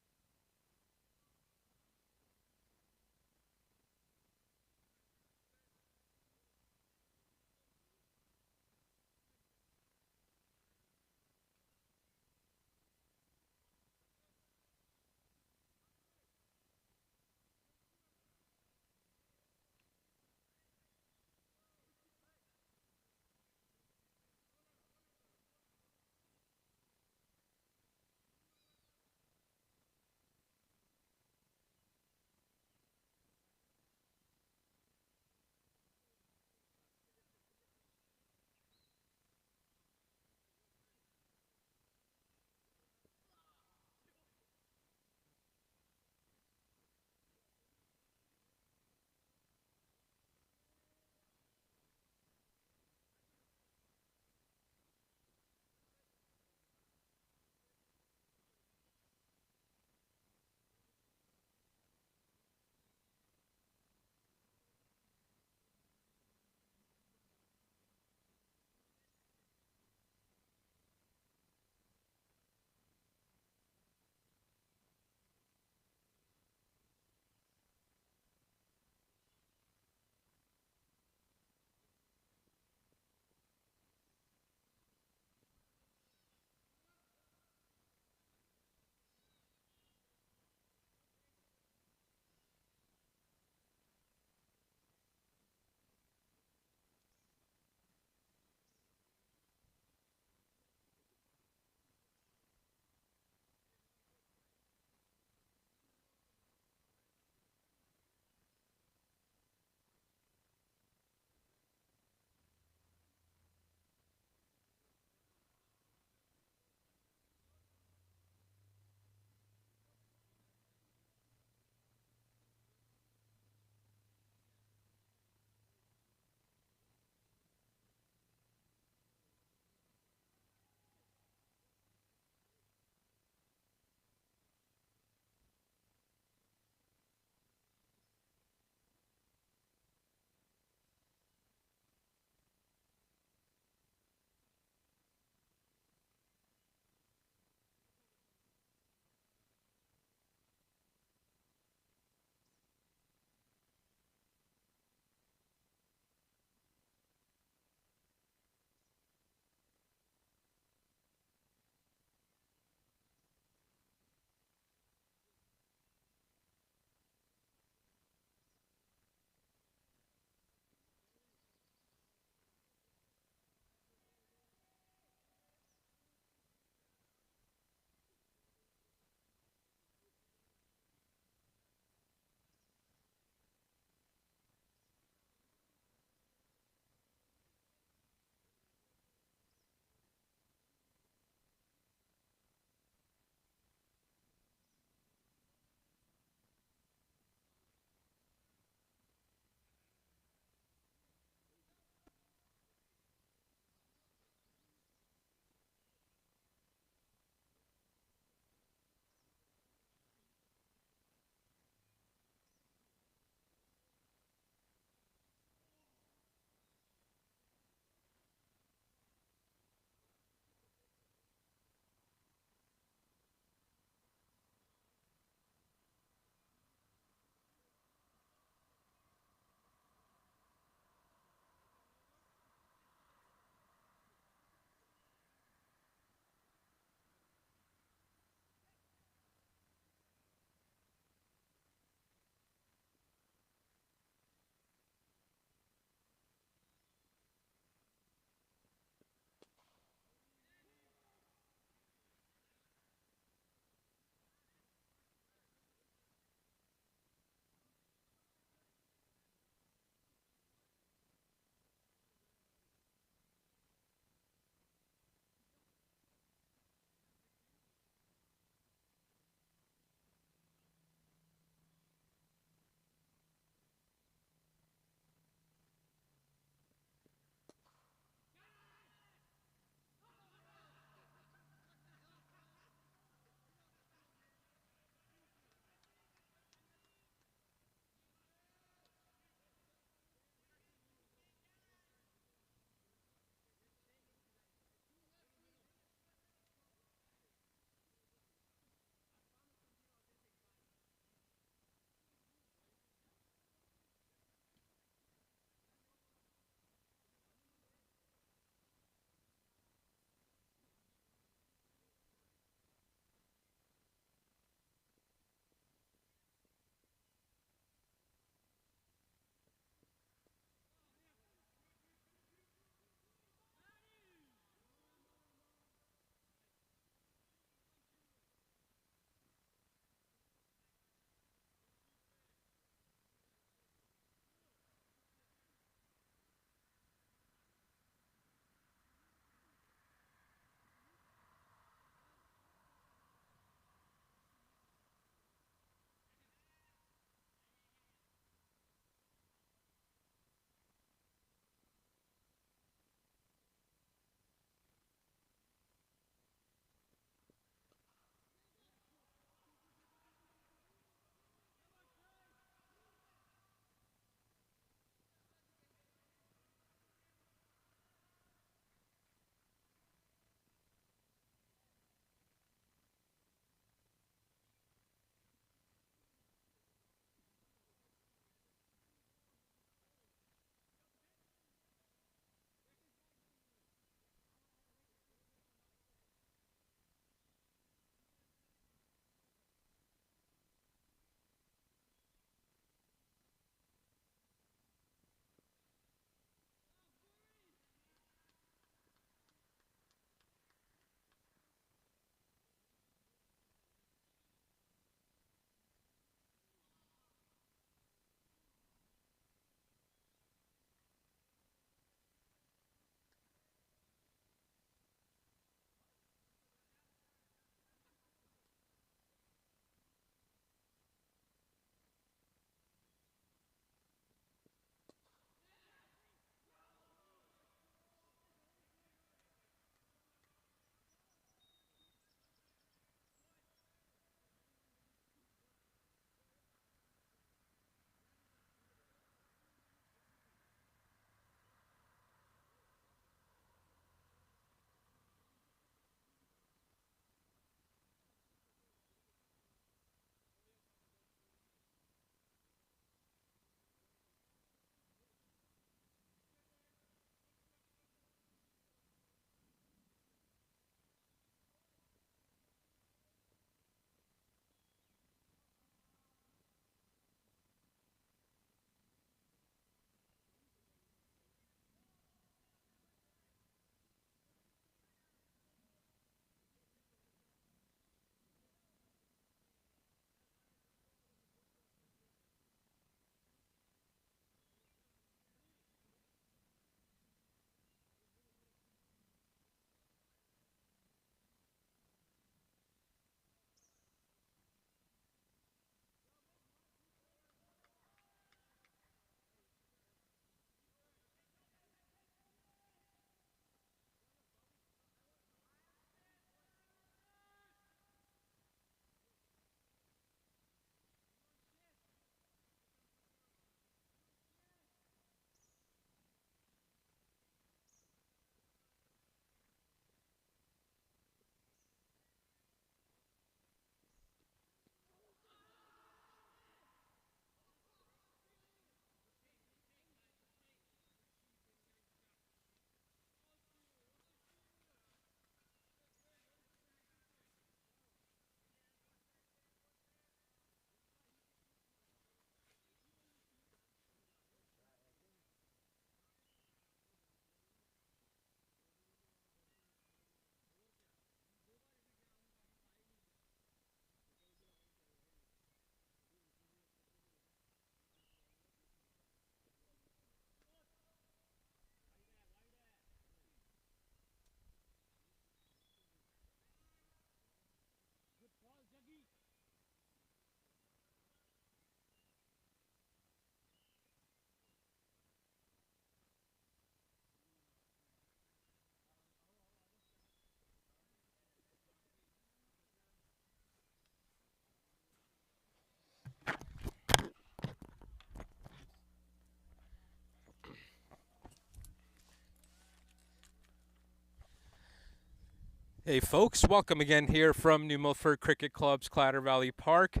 Hey folks, welcome again here from New Milford Cricket Club's Clatter Valley Park.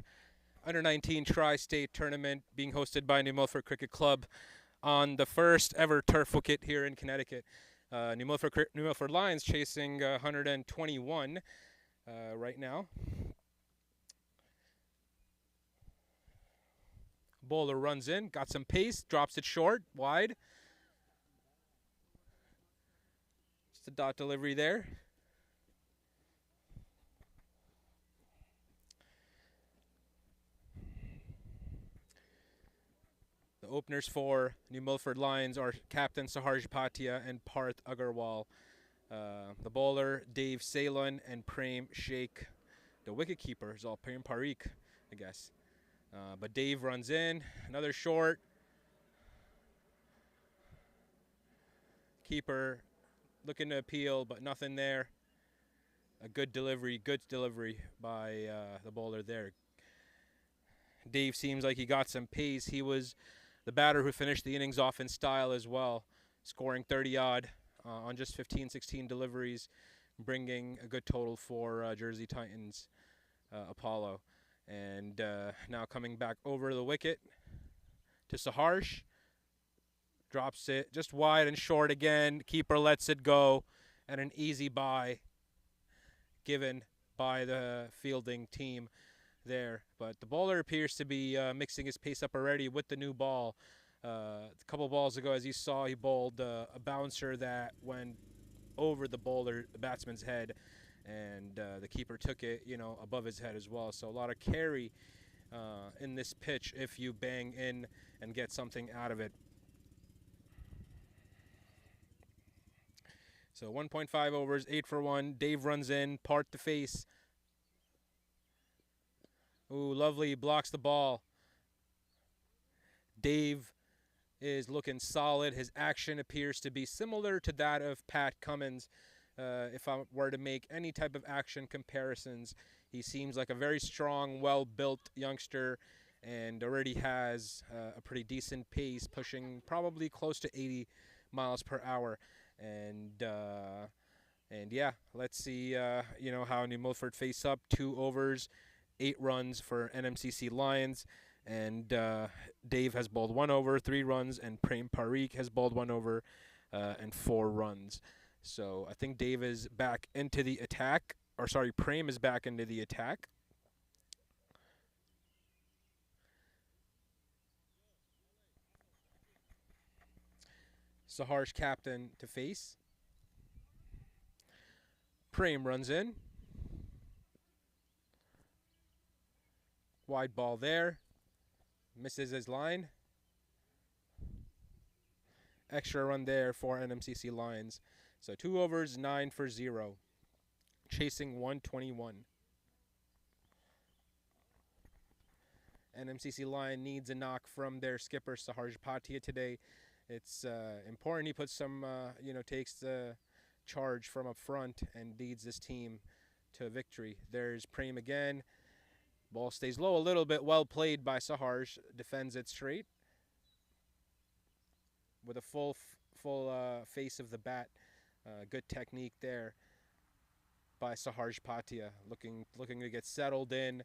Under 19 Tri-State tournament being hosted by New Milford Cricket Club on the first ever turf wicket here in Connecticut. New Milford Lions chasing 121 right now. Bowler runs in, got some pace, drops it short, wide. Just a dot delivery there. The openers for New Milford Lions are Captain Saharj Bhatia and Parth Agarwal. The bowler, Dave Salon and Prem Sheikh. The wicketkeeper is all Prem Parikh, I guess. But Dave runs in, another short. Keeper looking to appeal, but nothing there. A good delivery by the bowler there. Dave seems like he got some pace. He was the batter who finished the innings off in style as well, scoring 30-odd on just 16 deliveries, bringing a good total for Jersey Titans Apollo. And now coming back over the wicket to Saharsh. Drops it just wide and short again. Keeper lets it go, and an easy bye given by the fielding team there. But the bowler appears to be mixing his pace up already with the new ball. A couple balls ago, as you saw, he bowled a bouncer that went over the batsman's head, and the keeper took it, above his head as well. So a lot of carry in this pitch if you bang in and get something out of it. So 1.5 overs, 8 for 1. Dave runs in, part the face. Ooh, lovely, blocks the ball. Dave is looking solid. His action appears to be similar to that of Pat Cummins. If I were to make any type of action comparisons, he seems like a very strong, well-built youngster and already has a pretty decent pace, pushing probably close to 80 miles per hour. And yeah, let's see, how New Milford face up. 2 overs, 8 runs for NMCC Lions. And Dave has bowled 1 over, 3 runs, and Prem Parikh has bowled 1 over and 4 runs. So I think Dave is back into the attack. Prem is back into the attack. Saharsh captain to face. Prem runs in. Wide ball there. Misses his line. Extra run there for NMCC Lions. So 2 overs, 9 for 0. Chasing 121. NMCC Lion needs a knock from their skipper Saharj Bhatia today. It's important he puts some, takes the charge from up front and leads this team to victory. There's Prem again. Ball stays low a little bit. Well played by Saharj. Defends it straight with a full face of the bat. Good technique there by Saharj Bhatia. Looking to get settled in.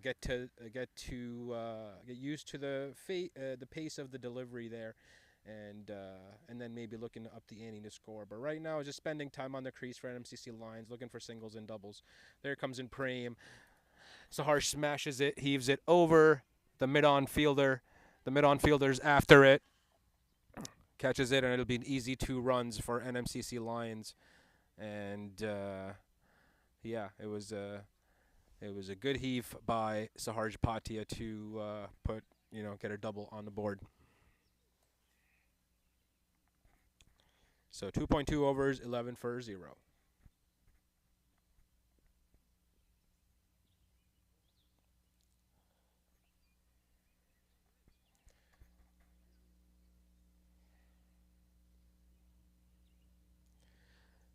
Get used to the pace of the delivery there, and then maybe looking to up the ante to score. But right now, just spending time on the crease for NMCC Lions, looking for singles and doubles. There comes in Prem. Saharsh smashes it, heaves it over the mid-on fielder. The mid-on fielder's after it, catches it, and it'll be an easy 2 runs for NMCC Lions. And yeah, it was a good heave by Saharj Bhatia to get a double on the board. So 2.2 overs, 11 for 0.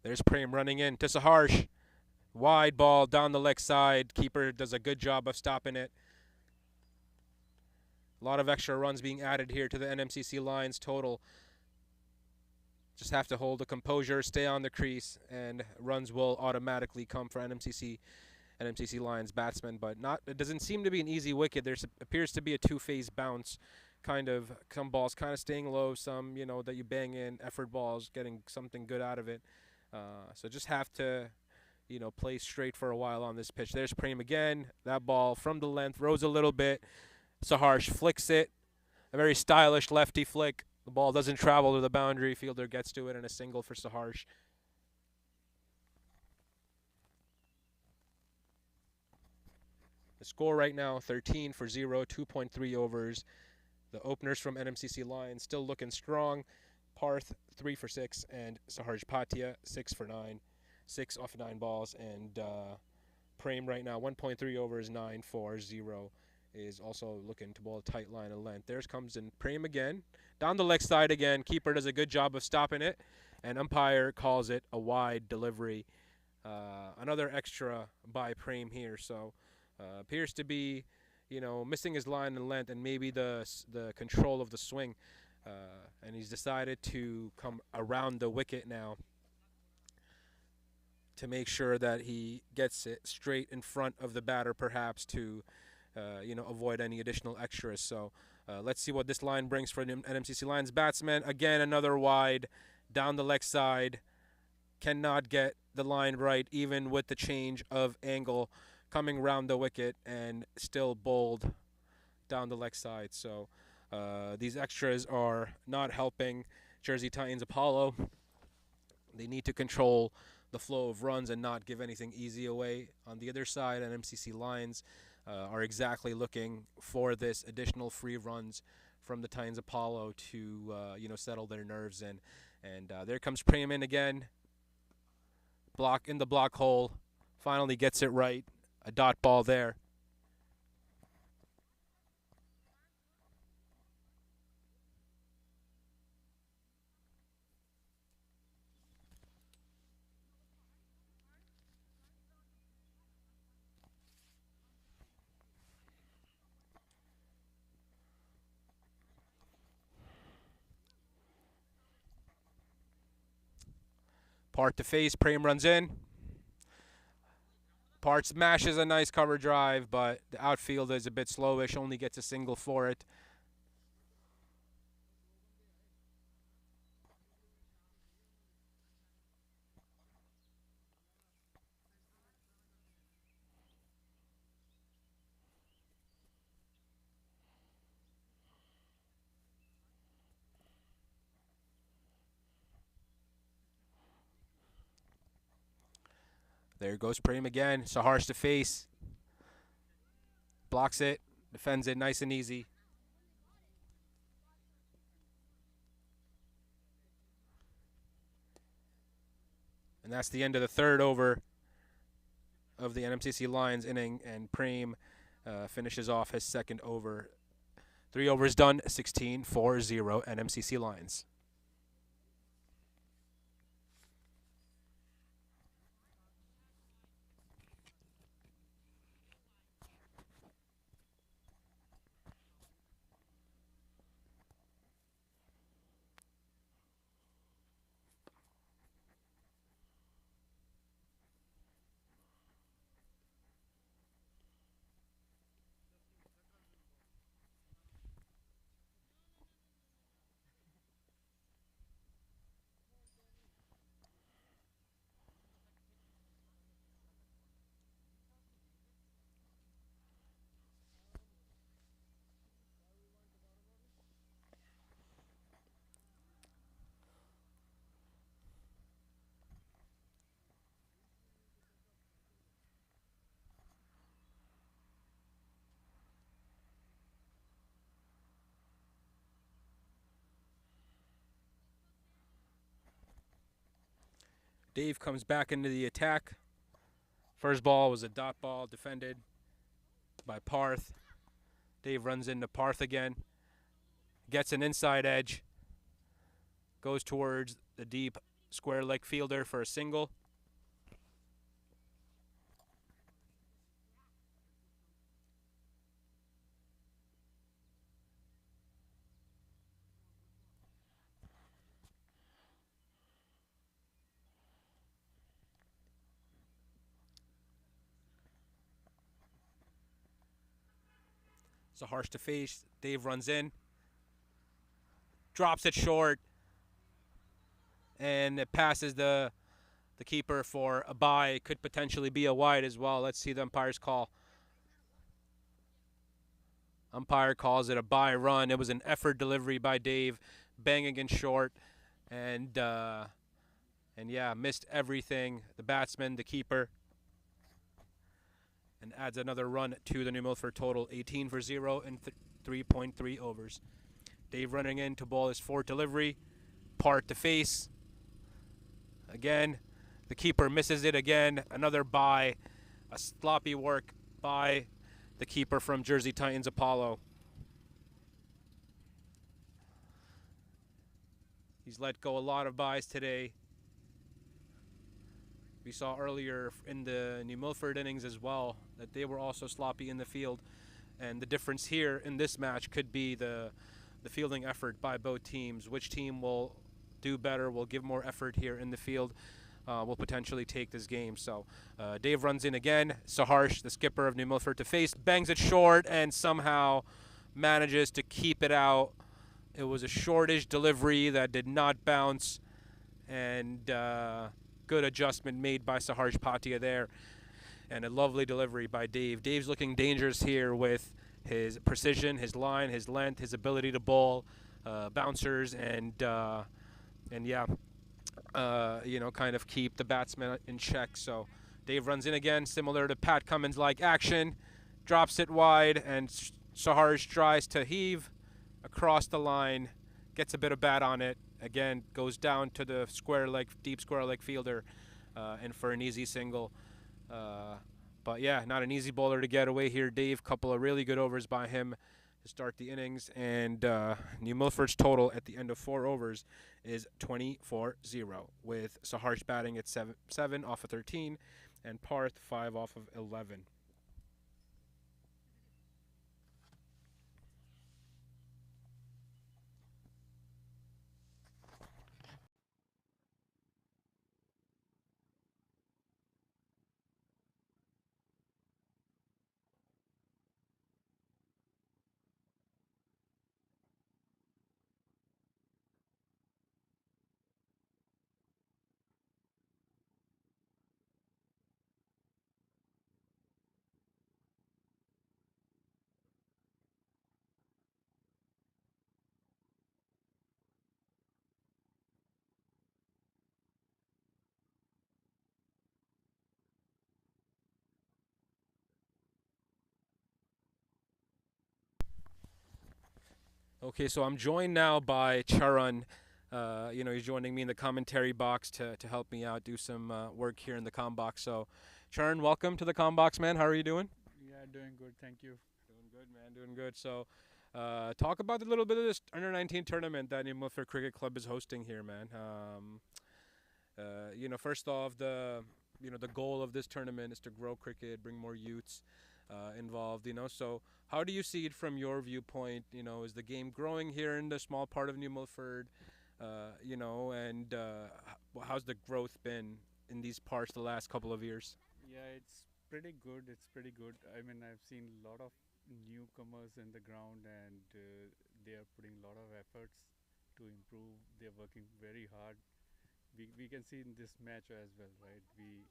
There's Prem running in to Saharsh. Wide ball down the leg side. Keeper does a good job of stopping it. A lot of extra runs being added here to the NMCC Lions total. Just have to hold the composure, stay on the crease, and runs will automatically come for NMCC Lions batsmen. But not, it doesn't seem to be an easy wicket. There appears to be a two-phase bounce, kind of some balls kind of staying low, some that you bang in effort balls, getting something good out of it. So just have to play straight for a while on this pitch. There's Prem again. That ball from the length rose a little bit. Saharsh flicks it. A very stylish lefty flick. The ball doesn't travel to the boundary. Fielder gets to it, and a single for Saharsh. The score right now, 13 for 0, 2.3 overs. The openers from NMCC Lions still looking strong. Parth, 3 for 6, and Saharsh Patia, 6 for 9. 6 off 9 balls, and Prem right now, 1.3 overs, 9 for 0. Is also looking to bowl a tight line of length. There's comes in Prem again. Down the leg side again. Keeper does a good job of stopping it, and umpire calls it a wide delivery. Another extra by Prem here, so appears to be, missing his line and length and maybe the control of the swing, and he's decided to come around the wicket now to make sure that he gets it straight in front of the batter, perhaps to avoid any additional extras. So let's see what this line brings for NMCC Lions batsman. Again, another wide down the leg side. Cannot get the line right, even with the change of angle coming round the wicket, and still bowled down the leg side. So these extras are not helping Jersey Titans Apollo. They need to control the flow of runs and not give anything easy away. On the other side, NMCC Lions are exactly looking for this additional free runs from the Titans Apollo to settle their nerves in. And there comes Prem in again. Block in the block hole. Finally gets it right. A dot ball there. Part to face. Prem runs in. Part smashes a nice cover drive, but the outfield is a bit slowish. Only gets a single for it. There goes Prem again. Saharsh to face. Blocks it. Defends it nice and easy. And that's the end of the third over of the NMCC Lions inning, and Prem finishes off his second over. 3 overs done, 16-4-0 NMCC Lions. Dave comes back into the attack. First ball was a dot ball defended by Parth. Dave runs into Parth again. Gets an inside edge. Goes towards the deep square leg fielder for a single. Saharsh to face. Dave runs in, drops it short, and it passes the keeper for a bye. Could potentially be a wide as well. Let's see the umpire's call. Umpire calls it a bye run. It was an effort delivery by Dave, banging in short, and yeah, missed everything. The batsman, the keeper, and adds another run to the New Milford total, 18 for 0 in 3.3 overs. Dave running in to ball his fourth delivery, part to face. Again, the keeper misses it again. Another bye, a sloppy work by the keeper from Jersey Titans, Apollo. He's let go a lot of byes today. We saw earlier in the New Milford innings as well that they were also sloppy in the field. And the difference here in this match could be the fielding effort by both teams. Which team will do better, will give more effort here in the field, will potentially take this game. So Dave runs in again. Saharsh, the skipper of New Milford, to face, bangs it short and somehow manages to keep it out. It was a shortish delivery that did not bounce, and good adjustment made by Saharsh Patia there, and a lovely delivery by Dave. Dave's looking dangerous here with his precision, his line, his length, his ability to bowl bouncers, and yeah, kind of keep the batsman in check. So Dave runs in again, similar to Pat Cummins-like action, drops it wide, and Saharsh tries to heave across the line, gets a bit of bat on it. Again, goes down to the deep square leg fielder, and for an easy single. But yeah, not an easy bowler to get away here. Dave, couple of really good overs by him to start the innings, and New Milford's total at the end of 4 overs is 24-0, with Saharsh batting at 7 off of 13, and Parth 5 off of 11. Okay, so I'm joined now by Charan. He's joining me in the commentary box to help me out, do some work here in the com box. So, Charan, welcome to the com box, man. How are you doing? Yeah, doing good. Thank you. Doing good, man. Doing good. So, talk about a little bit of this under-19 tournament that New Milford Cricket Club is hosting here, man. First off, the goal of this tournament is to grow cricket, bring more youths involved. So how do you see it from your viewpoint? Is the game growing here in the small part of New Milford? How's the growth been in these parts the last couple of years? Yeah, it's pretty good. It's pretty good. I mean, I've seen a lot of newcomers in the ground, and they are putting a lot of efforts to improve. They're working very hard. We can see in this match as well, right? We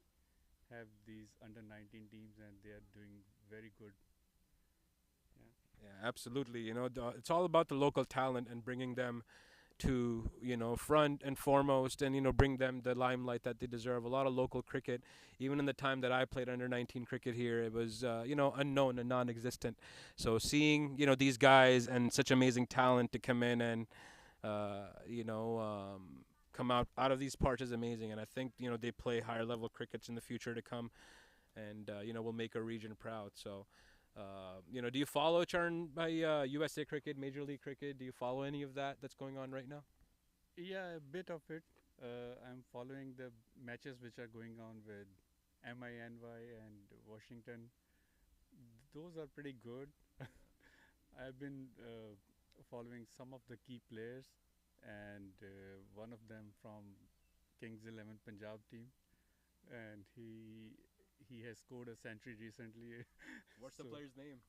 have these under 19 teams, and they are doing very good. Yeah. Yeah, absolutely. It's all about the local talent and bringing them to front and foremost, and bring them the limelight that they deserve. A lot of local cricket, even in the time that I played under 19 cricket here, it was unknown and non-existent. So seeing these guys and such amazing talent to come in and come out of these parts is amazing. And I think they play higher level crickets in the future to come, and will make a region proud. So do you follow Charan by USA Cricket, Major League Cricket? Do you follow any of that's going on right now? Yeah, a bit of it. I'm following the matches which are going on with MINY and Washington. Those are pretty good. I've been following some of the key players, and one of them from Kings 11 Punjab team, and he has scored a century recently. What's the So player's name?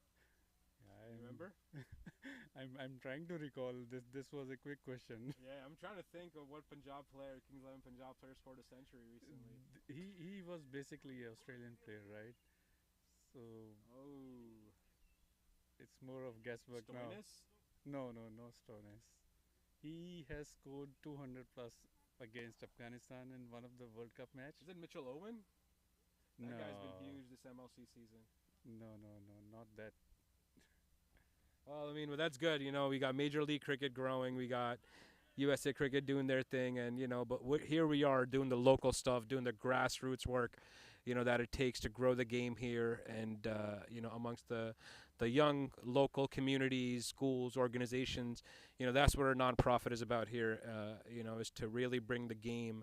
Yeah, You remember? I'm trying to recall. This was a quick question. Yeah, I'm trying to think of what Punjab player, Kings 11 Punjab player, scored a century recently. He was basically an Australian player, right? So Oh, it's more of guesswork now. Stoinis? No, Stones. He has scored 200 plus against Afghanistan in one of the World Cup match. Is it Mitchell Owen? That guy's been No, huge this MLC season. no, not that. Well, I mean, well, that's good. We got Major League Cricket growing. We got USA Cricket doing their thing, and but here we are doing the local stuff, doing the grassroots work, that it takes to grow the game here, and amongst the young local communities, schools, organizations, that's what our nonprofit is about here. Is to really bring the game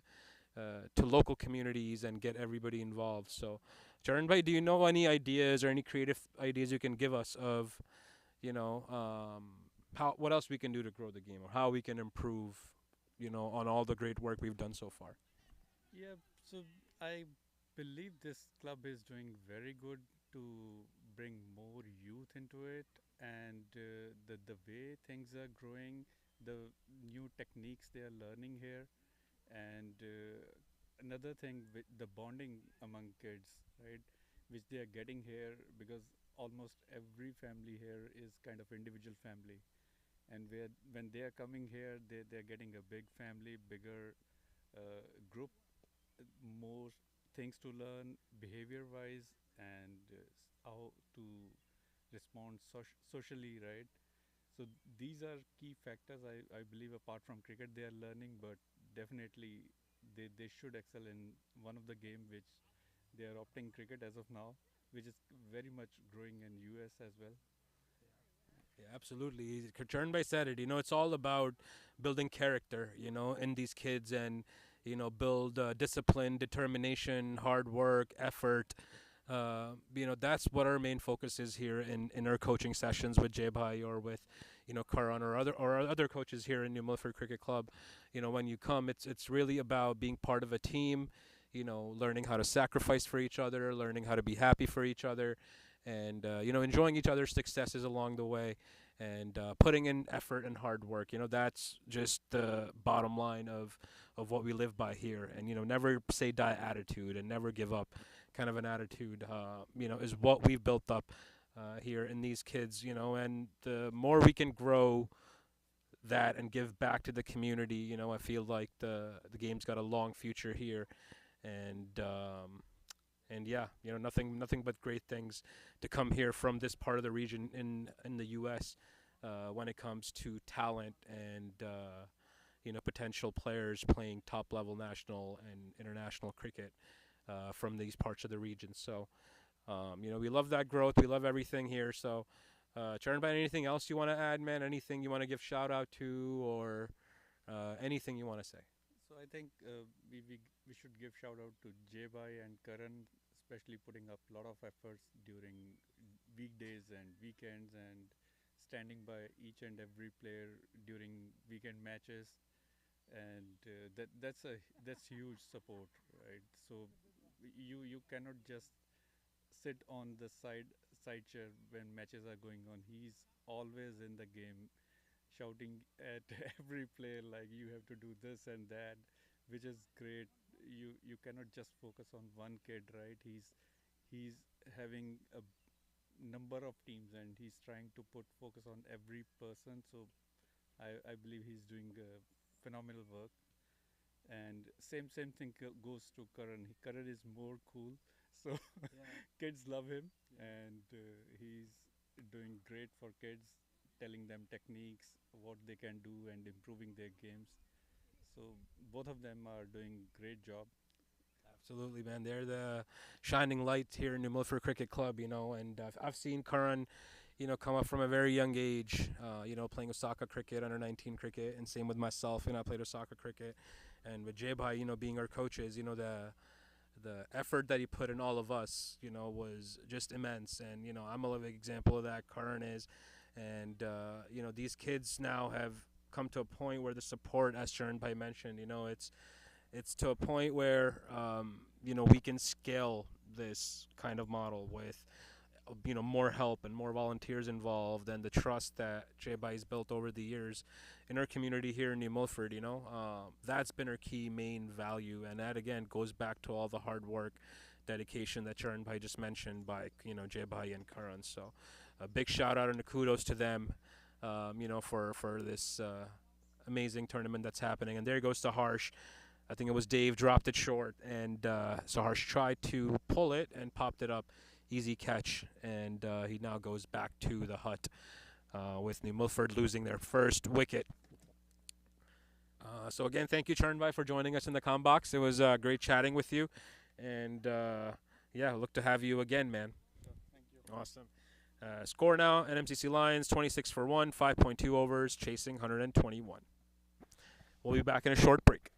to local communities and get everybody involved. So, Charan bhai, do you know any ideas or any creative ideas you can give us of you know, how what else we can do to grow the game or how we can improve, on all the great work we've done so far. Yeah, so I believe this club is doing very good to bring more youth into it, and the way things are growing, the new techniques they are learning here, and another thing with the bonding among kids, right, which they are getting here because almost every family here is kind of individual family, and when they are coming here, they're getting a big family, bigger group, more things to learn behavior wise, and how to respond socially, right? So these are key factors, I believe, apart from cricket they are learning, but definitely they should excel in one of the game which they are opting cricket as of now, which is very much growing in US as well. Yeah, absolutely. Chernbay said it. It's all about building character, in these kids and, build discipline, determination, hard work, effort. That's what our main focus is here in our coaching sessions with Jebhai or with, Karan or other coaches here in New Milford Cricket Club. When you come, it's really about being part of a team, learning how to sacrifice for each other, learning how to be happy for each other, and enjoying each other's successes along the way, and putting in effort and hard work. That's just the bottom line of what we live by here. And never say die attitude and never give up kind of an attitude. Is what we've built up here in these kids. And the more we can grow that and give back to the community, I feel like the game's got a long future here, and yeah, nothing but great things to come here from this part of the region in the U.S. When it comes to talent and potential players playing top level national and international cricket from these parts of the region. So we love that growth. We love everything here. So, Charan, anything else you want to add, man? Anything you want to give shout out to, or anything you want to say? So I think we should give shout out to Jbai and Karan, especially putting up a lot of efforts during weekdays and weekends, and standing by each and every player during weekend matches, and that's huge support, right? So you cannot just sit on the side chair when matches are going on. He's always in the game, shouting at every player like you have to do this and that, which is great. You cannot just focus on one kid, right? He's having a number of teams and he's trying to put focus on every person. So I believe he's doing phenomenal work. And same thing goes to Karan. Karan is more cool, so Yeah. kids love him, Yeah. and he's doing great for kids, telling them techniques, what they can do, and improving their games. So both of them are doing great job. Absolutely, man. They're the shining lights here in New Milford Cricket Club, and I've seen Karan, come up from a very young age, playing Osaka cricket, under 19 cricket, and same with myself, I played Osaka cricket. And with Jebhai, being our coaches, the effort that he put in all of us, was just immense. And, I'm a living example of that. Karan is. And, these kids now have come to a point where the support, as Sharon Bhai mentioned, it's to a point where we can scale this kind of model with more help and more volunteers involved, and the trust that Jaybai built over the years in our community here in New Milford, that's been our key main value. And that, again, goes back to all the hard work, dedication that Charan Bhai just mentioned by, Jaybai and Karan. So a big shout out and a kudos to them, for this amazing tournament that's happening. And there goes to Harsh. I think it was Dave dropped it short, and so Harsh tried to pull it and popped it up. Easy catch, and he now goes back to the hut with New Milford losing their first wicket. So again, thank you, Charanbhai, for joining us in the comm box. It was great chatting with you, and look to have you again, man. Thank you. Awesome. Score now: NMCC Lions 26 for 1, 5.2 overs, chasing 121. We'll be back in a short break.